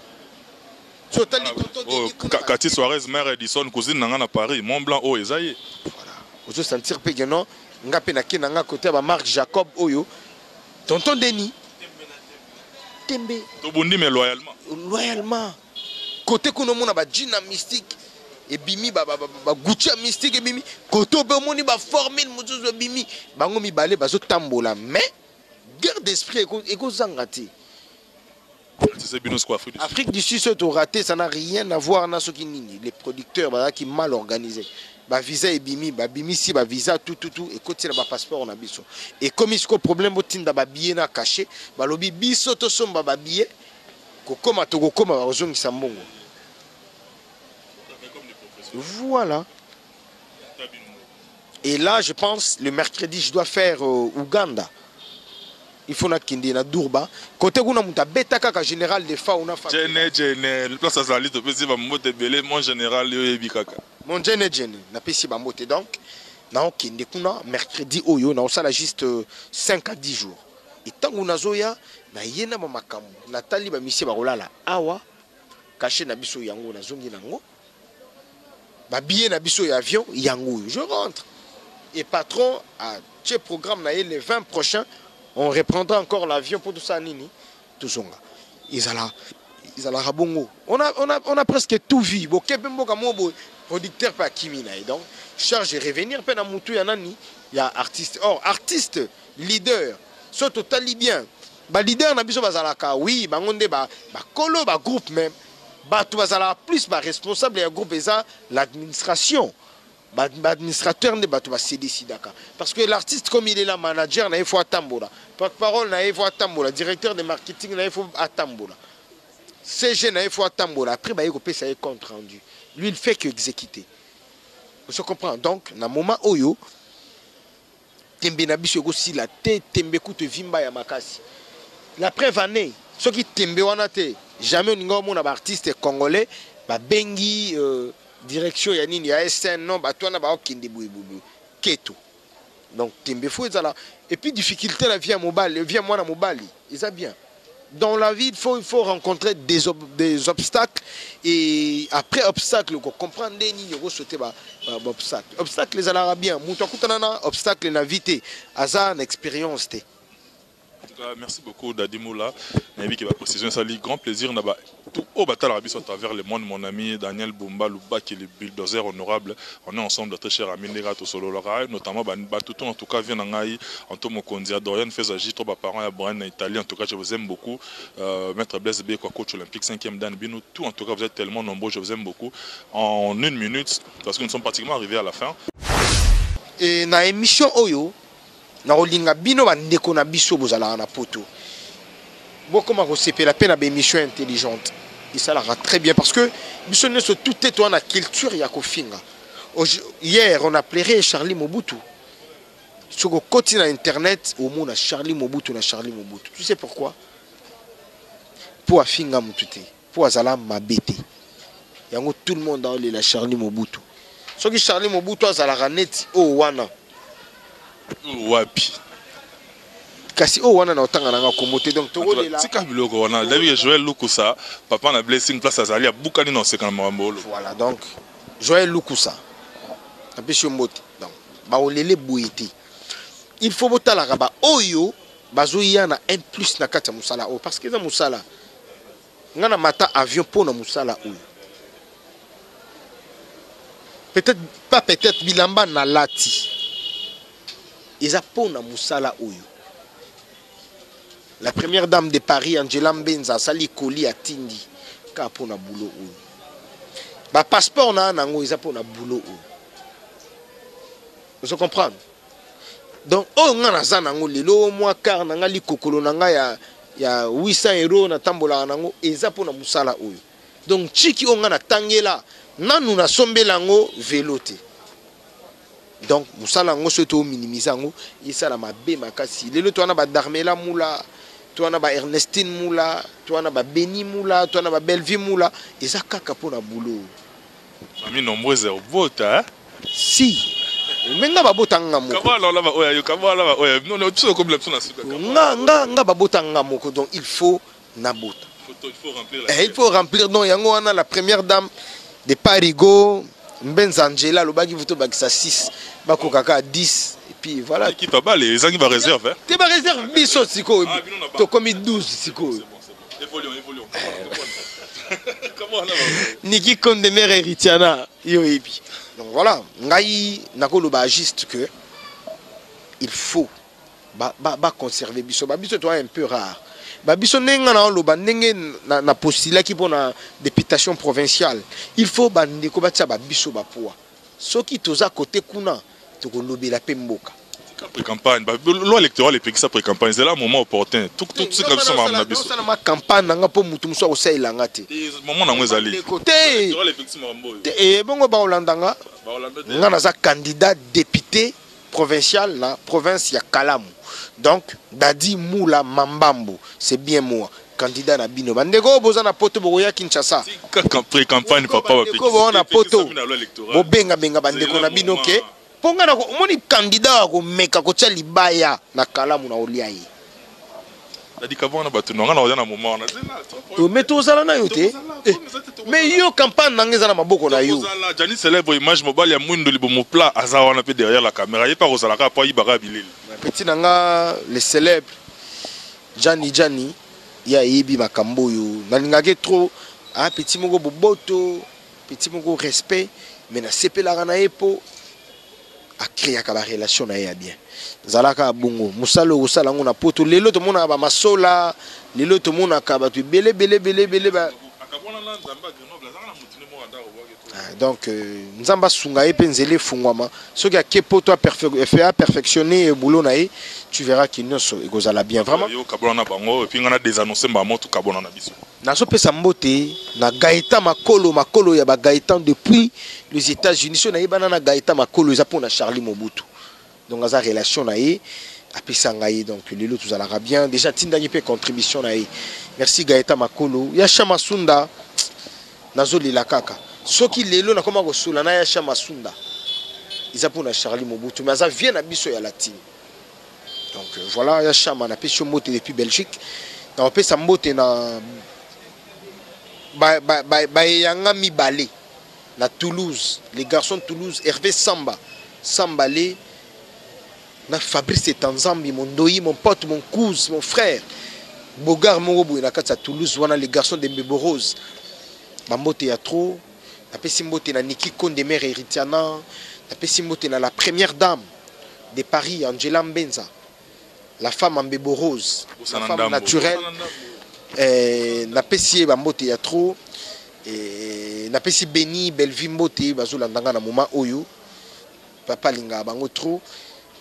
[SPEAKER 15] Cathy Suarez, mère Edison, cousine Nanga à Paris, Mont Blanc, oh, Esaïe.
[SPEAKER 16] Voilà. Vous sentir que non, nga penaki nanga côté ba Marc Jacob Oyo, tonton Denis. Tembe.
[SPEAKER 15] Tobundi mais loyalement.
[SPEAKER 16] Loyalement. Côté kuno mona ba Gina mystique et bimi ba Gucci mystique et bimi. Côté be moni ba formule muzuzu bimi. Bango mi balé bazo tambola mais guerre d'esprit eko zangati. Afrique du Sud, c'est raté, ça n'a rien à voir avec ce qui les producteurs qui mal organisés. Bah visa et bimi, bah bimi si bah visa tout et côté là bah passeport on a biso. Et comme il y a problème au tinda bah billet na caché, bah lobi biso to somba bah billet, kokoma to kokoma bah ozongi sambongo. Voilà. Et là, je pense, le mercredi, je dois faire Ouganda. Il faut que na Durba. Côté où on a bêta kaka général de fauna.
[SPEAKER 15] Le place à Zali, tu peux dire mon général
[SPEAKER 16] mon général na pesi ba moté donc na okende kuna mercredi oyo na osala juste 5 à 10 jours. Et tant qu'on a zoya na yena ba makambo na tali ba misie ba kolala awa caché na biso yango na zongi nango. Ba billet na biso ya avion yango je rentre. Et patron a ce programme na les 20 prochains. On reprendra encore l'avion pour tout ça, Nini. Tout ça. Ils allaient à Bongo. On a presque tout vu. Producteur par Kimina. Donc, charge de revenir. Il y a artiste. Or, artiste, leader, soit total bien. Leader, oui, colo, groupe même. Plus responsable du groupe, l'administration. L'administrateur ne va pas céder ici d'accord. Parce que l'artiste, comme il est là, manager, il faut attendre. Porte-parole, il faut attendre. Directeur de marketing, il faut attendre. CG, il faut attendre. Après, il faut payer compte rendu. Lui, il fait qu'exécuter. Vous comprenez? Donc, dans le moment où tembe na biso aussi la tête, tembe koute vimba ya makasi. La preuve année, ceux qui tembe wana te, jamais on n'a pas artiste congolais, bengi. Direction ya nini ya SN non batwana ba okinde buibubu keto donc tembe fou ezala et puis difficulté la vie à mobile vient moi na mobile ça bien dans la vie il faut rencontrer des obstacles et après obstacle ko comprendre nini yo sauter ba obstacle les ala bien muto kutana na obstacle na vite aza na expérience te.
[SPEAKER 15] En tout cas, merci beaucoup Dadimoula. Qui va préciser ça, grand plaisir. Tout au bataille à travers le monde, mon ami Daniel Bumba Luba qui est le bulldozer honorable. On est ensemble, très cher ami Négato Solo Lora, notamment tout en tout cas vient en Aïe, Antomo Kondia, Dorian Fezagi, trois parents à Brian Italie. En tout cas, je vous aime beaucoup. Maître Blaise B, coach olympique 5e Dan Bino, tout en tout cas, vous êtes tellement nombreux, je vous aime beaucoup. En 1 minute, parce que nous sommes pratiquement arrivés à la fin.
[SPEAKER 16] Et dans l'émission Oyo, na olinga bino bandeko na biso bozala na poto bokoma ko sepela pe na émission intelligente et ça la très bien parce que biso ne se tout est toi na culture ya kofinga. Hier on a pleuré Charlie Mobutu sur le côté na internet au monde Charlie Mobutu. Tu sais pourquoi? Pour afinga mutute pour azala mabete yango tout le monde a la Charlie Mobutu so ki Charlie Mobutu azala raneti o wana
[SPEAKER 15] wapi
[SPEAKER 16] kasi o wana na otanga nanga komote donc to
[SPEAKER 15] tika tika biloko wana David Joël Lukusa papa na blessing place azali ya bukani na sekana mambolo
[SPEAKER 16] voilà donc Joël Lukusa apesho mbote donc ba olele boyete il faut botala ba oyo bazoya na un plus na kata musala o parce que za musala ngana mata avion pour na musala o peut-être bilamba na lati. Ils apprennent Moussala Oyo. La première dame de Paris, Angela Mbenza, Sali Koli à Tindi, qui apprend boulot Oyo. Bah passeport na nango, ils apprennent boulot Oyo. Vous comprenez? Donc, oh ngana zanango lelo moi car nanga li kokolo nanga ya 800 € na tambola nango, ils apprennent Moussala Oyo. Donc chiki o ngana tangela, nanu na sombelango velote. Donc, Moussala ngo soto minimiser ngo, isa la mabe makasi. Lelo to na ba Darmela Moula, to na ba Ernestine Moula, to na ba Beni Moula, to na ba Bellevue Moula, isa kaka pona boulot.
[SPEAKER 15] Ami nombreux bota,
[SPEAKER 16] si. Menga ba bota ngamo.
[SPEAKER 15] Kabala la ba oya yo, kabala ba oya. Non non, tout comme la personne suka.
[SPEAKER 16] Nga ba bota ngamo donc il faut na bota.
[SPEAKER 15] Il faut remplir
[SPEAKER 16] il faut remplir donc yango wana la première dame de Parigo. Mbenza Angela le bagi vuto bagi sa 6 bako kaka 10 et puis voilà
[SPEAKER 15] qui pas les gens qui va réserver
[SPEAKER 16] tu vas réserver biso siko to comme 12 siko
[SPEAKER 15] évoluons comment là
[SPEAKER 16] Niki Kondemer Héritiana yo epi donc voilà ngai nakolo ba juste que il faut ba conserver biso toi un peu rare babiso nenga na oloba ndenge na postulat ki pona députation provinciale il faut bandeko batia babiso bapoa soki toza côté kuna tokolobela pe mboka
[SPEAKER 15] pré-campagne loi électorale epekisa pré-campagne c'est là moment opportun tout ce que biso na biso
[SPEAKER 16] ça na ma campagne nanga po mutu muso kosaila ngati
[SPEAKER 15] moment nango ezali
[SPEAKER 16] côté et bongo ba olandanga nga naza candidat député provincial na province ya Kalamu donc Dadi Moula Mambambo c'est bien moi candidat na bino bandeko boza na poto boya Kinshasa
[SPEAKER 15] pré-campagne papa wa
[SPEAKER 16] ko na poto bo benga bandeko na bino ke ponga na moni candidat ko meka ko tsa libaya na Kalamu na oliayi
[SPEAKER 15] Dadi kabona batu nanga na na moment na
[SPEAKER 16] mais to sala na yote mais yo campagne nangeza na maboko na yo
[SPEAKER 15] Jani célèbre image mobile ya Mwindo Libomo plat azawa na pe derrière la caméra il pas osala ka pa ibara bilili
[SPEAKER 16] petit nanga le célèbre Jani ya yebi makambo yo nalingaki trop petit moko boboto petit moko respect mais na sepela na epo a créer ka ba relation na ya bien zalaka bongo musalo osala ngo na poto lelo to mona ba masola lelo to mona ka ba tu bele ba donc nzamba sunga e penzele fungwama soki akepoto a perfectionner boulot na e tu verras qu'il ne so egozala bien vraiment
[SPEAKER 15] yo kabona na bango et puis ngana désannoncer mbamo tout kabona na biso
[SPEAKER 16] nazo pesa mbote na Gaëtan makolo ya ba Gaëtan depuis les États-Unis so na yebana na Gaëtan makolo eza pona Charlie Mobutu donc aza relation na e apesa ngai donc lelo tozalaka bien déjà tindaki pe contribution na e merci Gaëtan makolo ya Chama Sunda nazo lila kaka soki lelo na koma ko sula na ya Chama Sunda iza pona Charlie Mobutu mais aza vient na biso ya latine donc voilà ya Chama na pesa mbote depuis Belgique na pesa mbote na yanga mibale na Toulouse les garçons de Toulouse Hervé Sambalé na Fabrice Tanzambi mon doi mon pote mon cousin mon frère Bogar Morobo na kata Toulouse wana les garçons de Mbebo Rose Mambote ya trop na pesi mbote na Niki Konde mère Héritiana na pesi mbote na la première dame de Paris Angela Mbenza la femme en Mbebo Rose la femme naturelle na pesi bambote ya trop et na pesi Beni Belvi mbote bazolandanga na moment oyo papa linga bango trop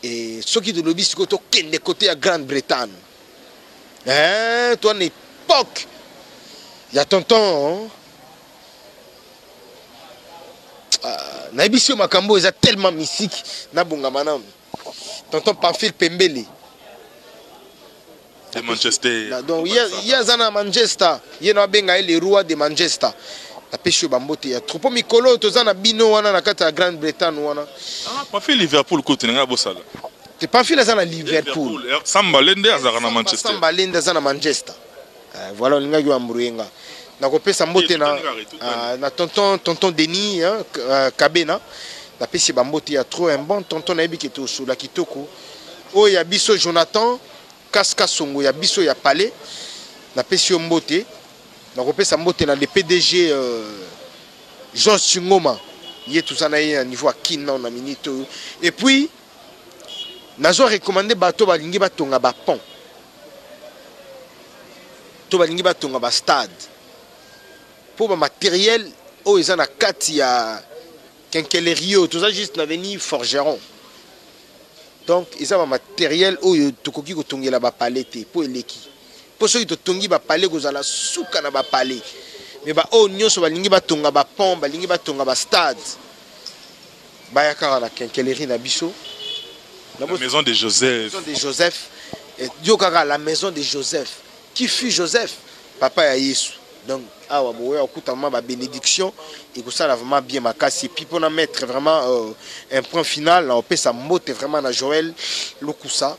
[SPEAKER 16] et ceux qui de lobby siko to kende côté à Grande-Bretagne toi une époque il y a tonton na ebisio makambo eza tellement mystique na bonga manam tonton Pamphile Pembele
[SPEAKER 15] de Manchester
[SPEAKER 16] donc il y a zana Manchester il y a benga les rois de Manchester la pêche bambote ya trop mikolo tozana bino wana na kata ya Grande-Bretagne wana
[SPEAKER 15] pas fait Liverpool côté nga bosala
[SPEAKER 16] te pas fait zana Liverpool
[SPEAKER 15] Sambalende azaka na Manchester
[SPEAKER 16] Sambalende azana Manchester voilà linga yo amruenga na kopesa mbote na tonton Denis Kabena na pêche bambote ya trop un bon tonton na ebiki to sula kitoko o ya biso Jonathan Kaska Songo ya biso ya palais na pêche mbote na kopesa mbote na le PDG Georges Chingoma yé tout ça na à niveau à Kina na minito et puis nazo recommandé bato balingi batonga ba pont to balingi batonga ba stade pour ba matériel o eza na kati ya Quinquelerio tout ça juste na veni forgeron donc eza ba matériel o tokoki ko tongela ba palais pour eleki pour ceux qui tongi ba palais kozala suka na ba palais mais ba o nyonso balingi batonga ba pont balingi batonga ba stade ba yakara na Quinquelerie na biso
[SPEAKER 15] la maison de Joseph
[SPEAKER 16] et diokaka la maison de Joseph qui fut Joseph papa ya Yesu donc awa boya okutama ba bénédiction et que ça là vraiment bien makasi et puis pour na mettre vraiment un point final on peut sa motte vraiment na Joël Lukusa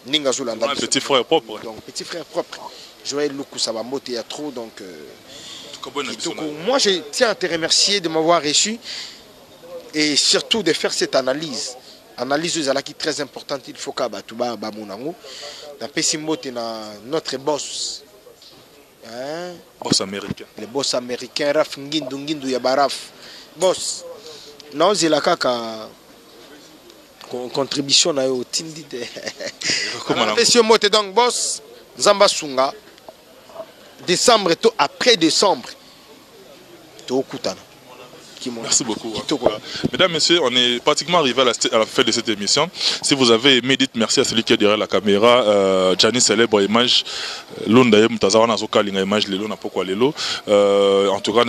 [SPEAKER 16] ninga zolanda
[SPEAKER 15] petit frère propre
[SPEAKER 16] donc petit frère propre Joël Lukusa ba motte ya trop donc moi je tiens à te remercier de m'avoir reçu et surtout de faire cette analyse qui est très importante il faut ka batuba ba monango na pesi mbote na notre boss
[SPEAKER 15] boss américain
[SPEAKER 16] le boss américain Raf Ngindu ya baraf boss non c'est la kaka contribution na yo tindi de comment pesi mbote donc boss Nzamba Sunga décembre to après décembre tokutana.
[SPEAKER 15] Merci beaucoup. Mesdames, messieurs, on est pratiquement arrivé à la fin de cette émission. Si vous avez aimé, dites merci à celui qui est derrière la caméra. Gianni célèbre image. En tout cas,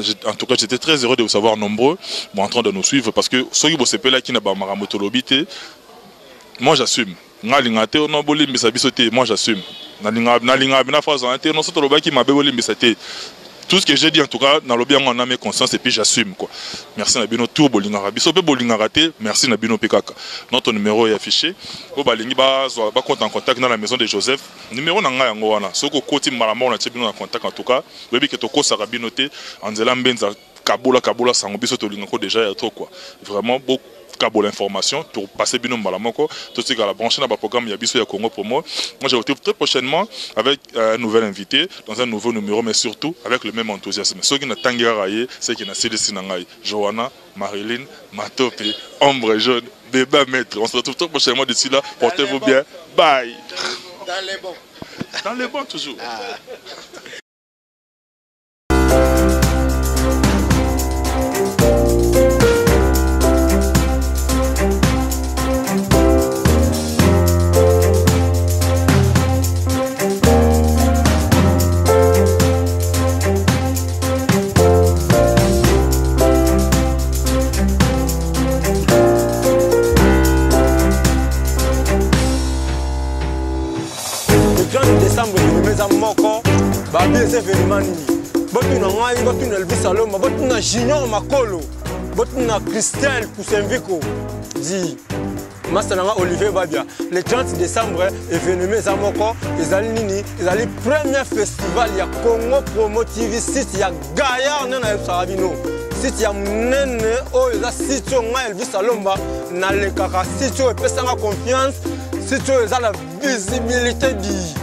[SPEAKER 15] j'étais très heureux de vous savoir nombreux en train de nous suivre parce que ceux qui vous là qui n'a pas maramotolobité, moi j'assume. Moi j'assume. Tout ce que j'ai dit en tout cas, dans le bien on a mes conscience et puis j'assume quoi. Merci Nabino tout bolingara. Bisope bolingara te, merci Nabino Pekaka. Notre numéro est affiché. Au balingi ba compte en contact dans la maison de Joseph. Numéro nanga yango wana. Soko koti malama on a tibino en contact en tout cas. Webi ke toko sarabino te, anzela mbenza kabula sango biso to lingako déjà ya trop quoi. Vraiment beaucoup l'information pour passer bien malamoko tout ce qui a la branche dans le programme Yabiso ya Congo Promo. Moi je vous retrouve très prochainement avec un nouvel invité dans un nouveau numéro mais surtout avec le même enthousiasme. Ceux qui n'attendent pas ceux qui n'assistent Sinangai, Johanna, Marilyn, Matope, Ombre Jaune, Débat Maître. On se retrouve très prochainement d'ici là. Portez-vous bien. Bye.
[SPEAKER 16] Dans les bons.
[SPEAKER 15] Dans les bons toujours.
[SPEAKER 19] Des événements botuna ngai botuna Elvis Aloma botuna Junior Makolo botuna Christelle Kusenviko dit Masananga Olivier Babia le 30 décembre événement zamoko ezali nini ezali premier festival ya Congo Promo TV site ya Gaillard na Sarabino site ya munene o eza site ngai Elvis Aloma na le kaka site o pesanga confiance site o eza la visibilité di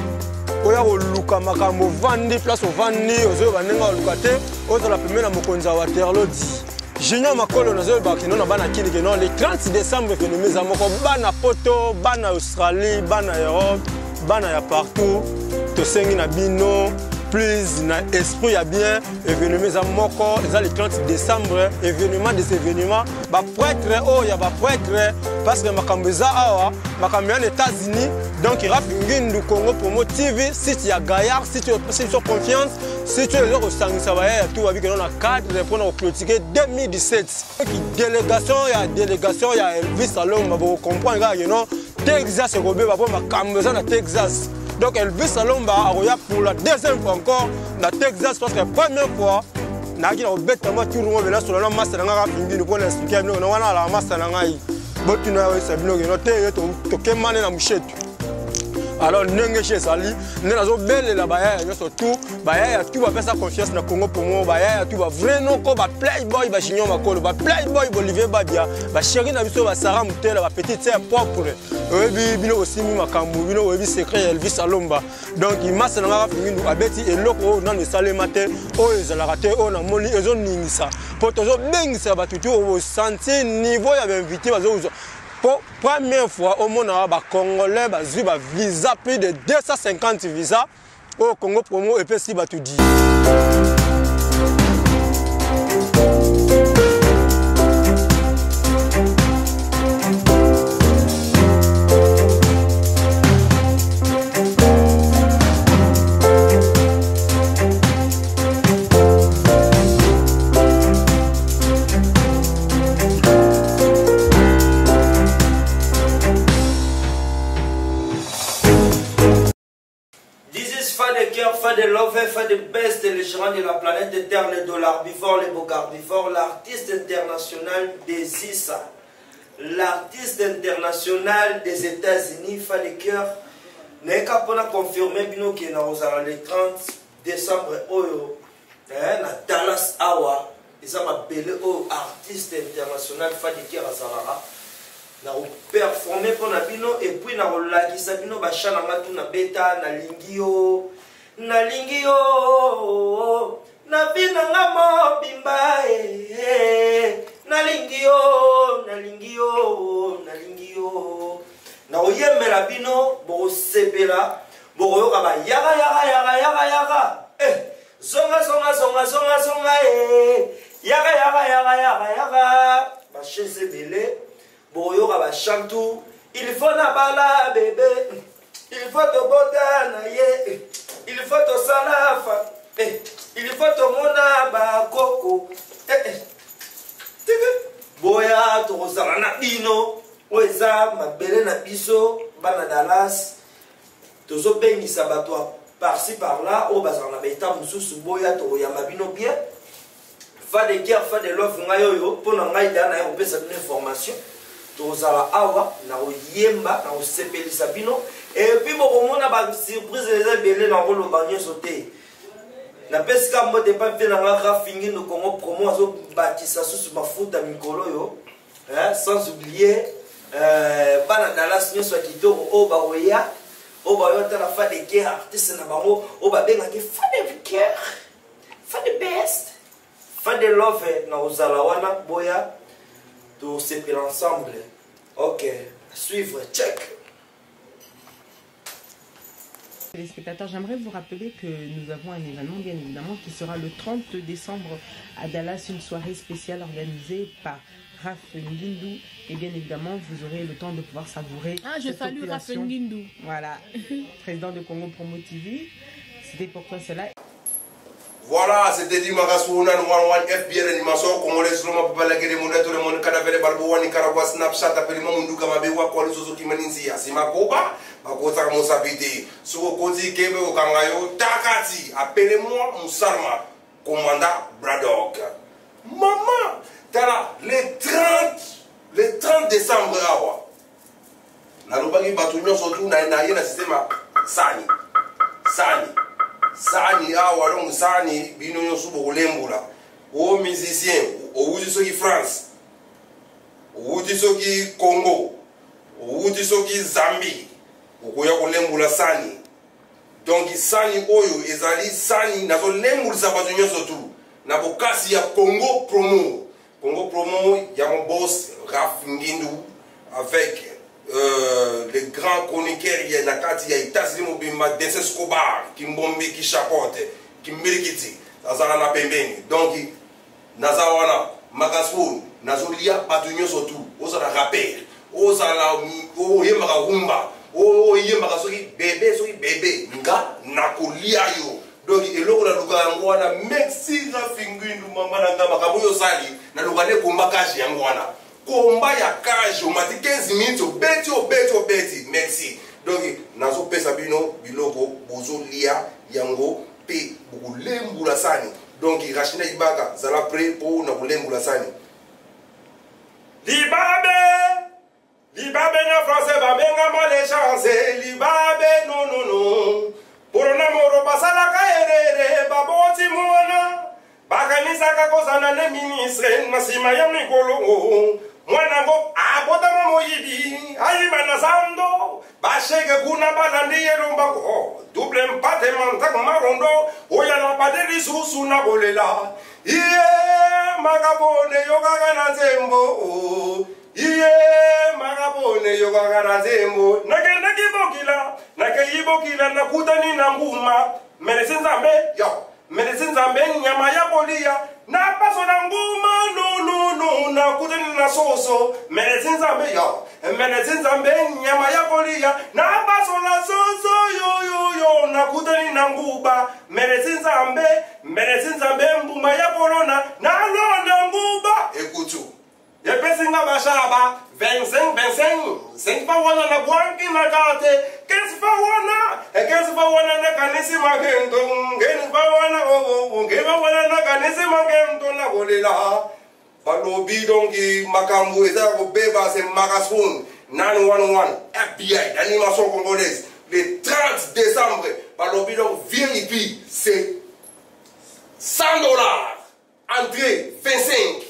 [SPEAKER 19] oya oluka makambo vandi place ovandi ozo banenga oluka te ozo la première mokonza wa Waterloo di Junior Makolo nazo bakino na bana kini ke non le 30 décembre phénomène za moko bana poto bana Australie bana Europe bana ya partout to sengi na bino plus na esprit ya bien événement za moko za le 30 décembre événement des événements ba prêtre oh ya ba prêtre parce que makambo za awa makambo en États-Unis donc il rafingi du Congo Promo TV site ya Gaillard site sur confiance site le sangisa ba ya tout avec on a cadre pour nous clôturer 2017 qui délégation ya Elvis Aloma ba comprendre que non Texas robé ba makambo za na Texas. Donc Elvis Alomba a pour la deuxième fois encore na Texas parce que la première fois naki na obeta moi tout le monde sur la masse na nga fingi nous pour l'expliquer nous wana la masse na ngai botuna ça bino que noté to kemane na mushetu alors ndenge chez sali nazo belle la baya surtout baya tu va faire sa confiance na Congo Promo baya tu va vraiment ko ba playboy ba Junior Makolo ba playboy Olivier Babia ba chéri na biso ba Sarah Mutela ba petite sœur propre oyebi bino aussi mi makambo bino oyebi secret Elvis Alomba donc il m'a sanga fingi nous abeti eloko dans le salema te o ezalaka te o na moni ezo ningisa po tozo bengisa ba tutu o sentir niveau ya invité bazo pour première fois au monde a Congolais bazui ba visa plus de 250 visas au Congo Promo et puis si ba tout dit
[SPEAKER 20] de love, fait de best, les gérants de la planète Terre, les dollarbivores, les bogarbivores, l'artiste international des ISA, l'artiste international des États-Unis, fait de cœur, n'est qu'à confirmer bino qui est dans le 30 décembre, na Dallas Awa, ils ont appelé au artiste international, fait de cœur à Zahara. Na performer pour Nabino et puis na relakisa bino bachana ngatu na beta na lingio nalingio na bina ngamo bimba nalingio na oyemela bino bo sepela bo yoka ba yaga zonga zonga zonga zonga zonga yaga yaga yaga yaga yaga ba chaise belé boyoka ba chantou il faut na bala bébé il faut te botana ye il faut te salafa il faut te mona ba koko boya to kozala na bino oeza mabele na biso bana Dallas tozobengisa bato par-ci par-là au bazala na beta mususu boya to ya mabino bien fa de guerre fa de love ngayo yo pona ngai dana ya opesa une information tozala awa na oyemba na osepelisa bino et puis bokomona ba surprise les belé na rolo banyo sauté na pesika mbote pa pe na nga fingi no Congo promo azo batisa susu mafuta mikolo yo sans oublier bana Dallas nyoso kitoko o ba oya o ba yo tala fa de guerre artiste na bango o ba benga ke fa de guerre fa de best fa de love na ozala wana boya to sepel ensemble. Ok, à suivre, check.
[SPEAKER 4] Les spectateurs, j'aimerais vous rappeler que nous avons un événement bien évidemment qui sera le 30 décembre à Dallas, une soirée spéciale organisée par Raph Ngindou et bien évidemment vous aurez le temps de pouvoir savourer
[SPEAKER 21] je salue Raph Ngindou.
[SPEAKER 4] Voilà, président de Congo Promo TV, c'était pour toi cela.
[SPEAKER 22] Voilà, c'était dit Magasounan, One FBR animation, Congolais, Roma, Papalagé, Monda, tout le monde, Cadavre, Balboa, Nicaragua, Snapchat, appelez Mundu Kamabewa, Kwaluzo Kimanizia, Simakoba, Bakota Mosabidi, Sukoti, Kebe, Okangayo, Takati, appelez-moi Moussarma, commandant Braddock. Maman, t'as les 30 décembre, awa. Nalubagi Batunion, surtout, na système Sani. Sani awa donc Sani bino yo subo kolembula o musicien o wuti soki France o wuti soki Congo o wuti soki Zambie o koya kolembula Sani donc Sani oyo ezali Sani nazo lembulisa bato nyonso tu na bokasi ya Congo Promo ya mon boss Raph Ngindou avec les grands chroniqueurs, il y a Nakati, il y a Itasli Mobimba, Desse Escobar, qui mbombe, qui chapote, qui mérikiti, Nazarana Pembeni. Donc, Nazawana, Magaspoun, Nazolia, Patunyo Sotou, Ozara Rappel, Ozara Oyemara Rumba, Oyemara Soki bébé, Nga, Nakolia yo. Donc, et là, on a Mexique, Finguin, Mamana, Makabuyo Sali, Nalugane Kumbakashi, Yangwana. Combat ya cage, on m'a dit 15 minutes, beti, merci. Donc, nazo pesa bino, biloko, bozo lia, yango, pe, buku lembu la sani. Donc, Rachina Ibaka, zala prêt pour na lembu la sani. Libabe na français, babenga male chance, libabe, non. Pour namoro basala kaerere, baboti mona. Bakanisa kakozana ne ministre, masima ya mikolo. Mwanango abotama moyibi ayiba na zando bashege kuna balandi yelumbako double mpate mantaka marondo oya na padeli susu na bolela iye magabone yogaga na zembo iye magabone yogaga na zembo nake yibokila nakutani na nguma medecin zambe yo medecin zambe nyama ya bolia na paso na nguma no na kutani na soso medecin zambe yo medecin zambe nyama ya bolia na paso na soso yo na kutani na nguba medecin zambe mbuma ya corona na lona nguba ekutu ya pesi nga bashaba 25 pa wana na bwanki na kate 15 pa wana na kanisi magento ngeni pa wana na kanisi magento na bolela balobi donki makambu eza ko beba c'est Magaspoun 911 FBI d'animation congolaise le 30 décembre balobi donc VIP c'est $100 entrée 25.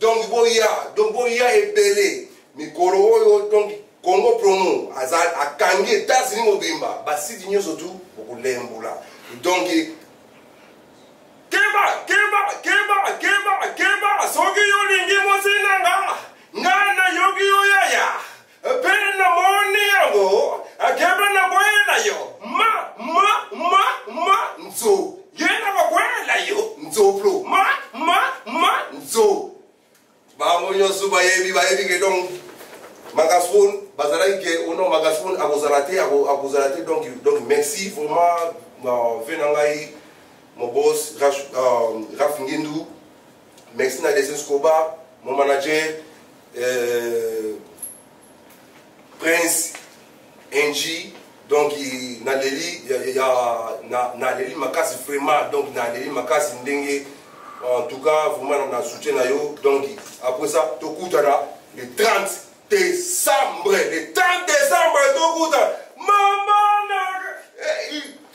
[SPEAKER 22] Donc boya ebele mikolo oyo donc Congo Promo azal akangi États-Unis mobimba basidi nyoso tu okulembula donc keba soki yolingi mosinanga ngana yogi oyaya pena moni yango akeba na boela yo ma nzo yena kwa kwela zo bango nyonso bayebi ke donc Magaphone bazalaki ke ono Magaphone akozala te donc merci vraiment venangai mon boss Raf Ngindu, merci na Dessin Scoba, mon manager Prince NG, donc na leli makasi vraiment, donc na leli makasi ndenge, en tout cas vraiment na soutien na yo, donc après ça tokutana le 30 décembre, tokutana maman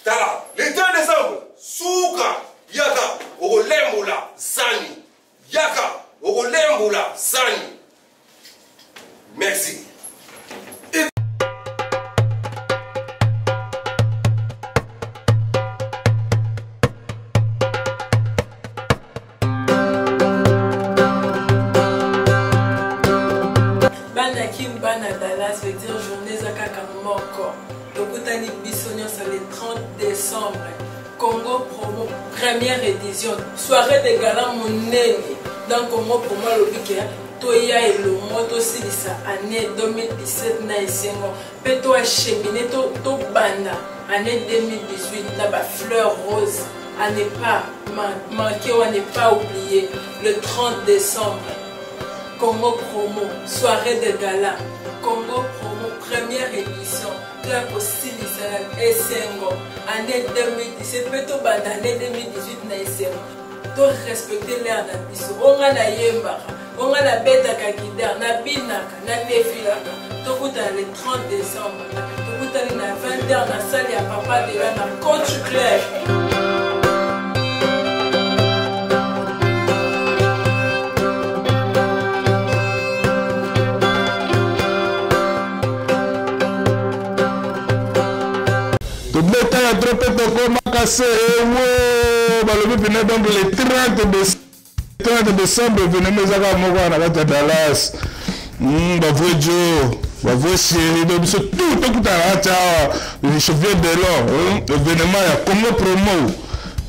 [SPEAKER 22] tala le 30 décembre suka yaka okolembula sani yaka okolembula sani. Merci.
[SPEAKER 2] Bana Kim Bana Dallas veut dire journée Zakaka Moko. Lokutani Bissonio c'est le 30 décembre. Congo Promo, première édition. Soirée de gala monene. Dans Congo Promo Lobike, Toya et le moto aussi de sa année 2017 na esengo. Peto a cheminé to banda. Année 2018 là bas fleur rose. À ne pas manquer ou à ne pas oublier le 30 décembre. Congo Promo, soirée de gala. Congo Promo, première édition. Clap aussi de Esengo. Année 2017, peut-être année 2018 na Esengo. To respecter l'air na biso. On a na yembaka, on a la bête à kakida, na binaka, na nefilaka. To kuta le 30 décembre. To kuta na 20h na salle ya papa de la na coach clair.
[SPEAKER 7] Donc le 30 décembre, venez me dire à Dallas. Bavo chéri, donc tout je viens de là, l'événement à Congo Promo.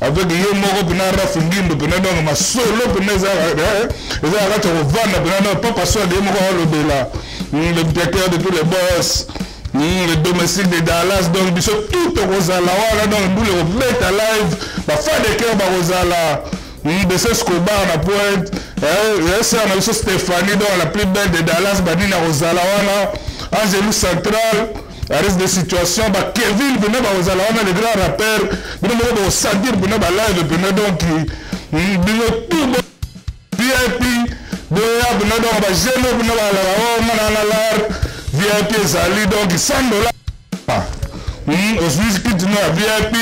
[SPEAKER 7] Avec les mots que nous avons fait, donc ma solo, pas passer des mots le directeur de tous les boss. Le domestique de Dallas, donc ils sont tout au Rosala, donc nous les remettons à live, la fin de cœur à Rosala, de ce Scoba à la pointe, c'est un monsieur Stéphanie, donc la plus belle de Dallas, Badina Rosala, Angelou Central, à reste de situation, Kevin, venez à Rosala, le grand rappeur, venez au Sadir, venez à live, venez donc, tout VIP, venez donc à Géno, venez à la VIP Zali, donc $100. Aussi, qui dit VIP,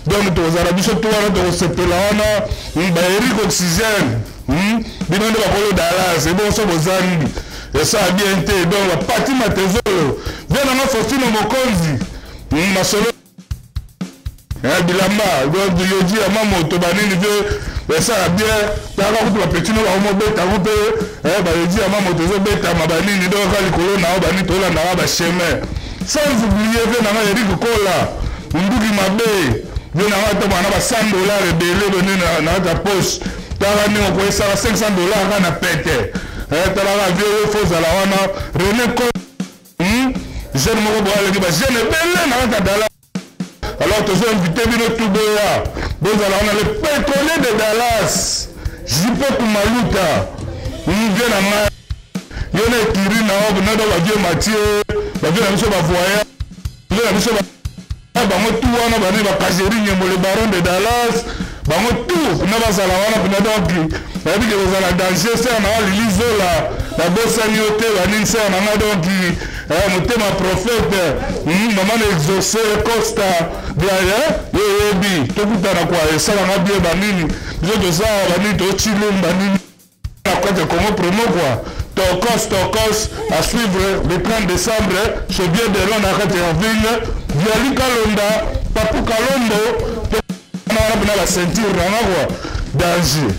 [SPEAKER 7] donc aux Arabes, surtout à Sepelana, Eric Oxygène, Binon de la Dallas, c'est bon, ça vous a et ça a bien été. Donc, la partie Matezolo, viens dans Fortune Mokonzi, ma solo, Bilamba, donc Yoji, Amamo, Tobanini, et ça a bien, t'as vu la petite noire, t'as vu, Yoji, Amamo, Tezobeta, Mabanini, donc les colonnes, Banitola, Naraba, Chemin. Sans oublier, viens dans Eric Kola, Ndugi Mabe, viens dans $100 et belé donné dans ta poche. T'as ramené au coin, ça va $500 à la pète. T'as la vieux faux à la wana, René Kola, jeune Moro, jeune belé, dans ta dala. Alors, tu as invité tout Béa. Donc, on a le pétrolier de Dallas. Jipe Kumaluta. Il vient à ma. Il y a un Kiri, il y a Mathieu. Il y a un voyage. Il y a un baron de Dallas. Tout. La danger, c'est la bosse à nioté, la ninsa, ma prophète, maman exaucé, Costa, Yebi, tout à quoi, et ça va bien banini, je dois banini, tout chilum, banini, la quoi de Congo Promo quoi. Tokos, à suivre le 30 décembre, je viens de l'on arrête en ville, Viali Kalonda, Papou Kalombo, on a la ceinture, danger.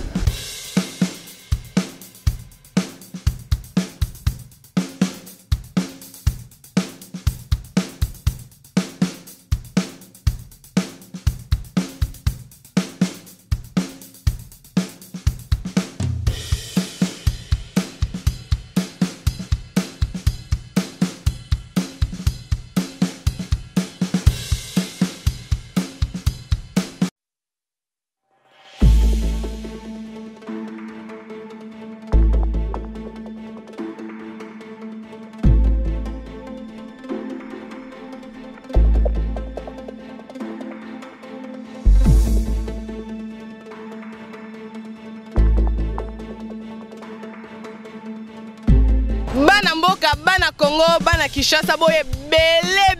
[SPEAKER 8] mboka bana Congo bana Kinshasa boye belé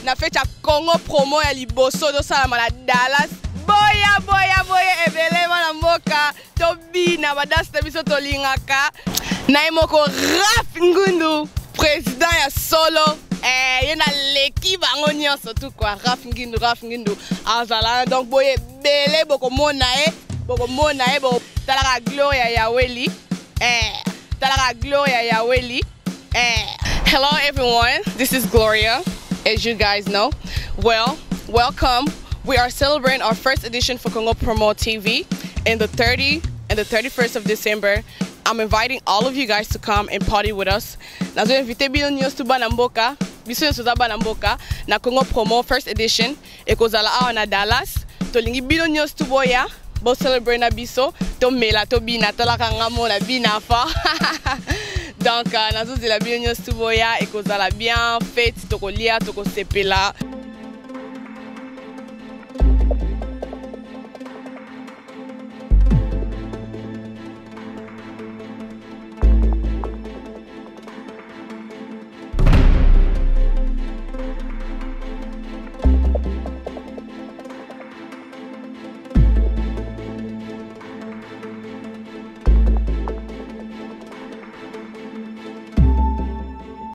[SPEAKER 8] na fête ya Congo promo ya liboso do sala mala Dallas boya ebele bana mboka tobina badasta biso tolingaka na moko Raf Ngundu président ya solo yena leki bango nyonso tout quoi Raf Ngundu azala donc boye belé boko mona bo talaka gloria ya weli hello everyone, this is Gloria, as you guys know. Well, welcome. We are celebrating our first edition for Congo Promo TV in the 30th and the 31st of December. I'm inviting all of you guys to come and party with us. Nazo invite bino news to Banamboka, biso nso za Banamboka na Congo Promo first edition ekozala awa na Dallas. Tolingi bino news to boya, bo celebrate na biso, to mela to bina to la kangamo na bina fa. Donc nazo zela bino news to boya ekozala bien fête tokolia tokosepela.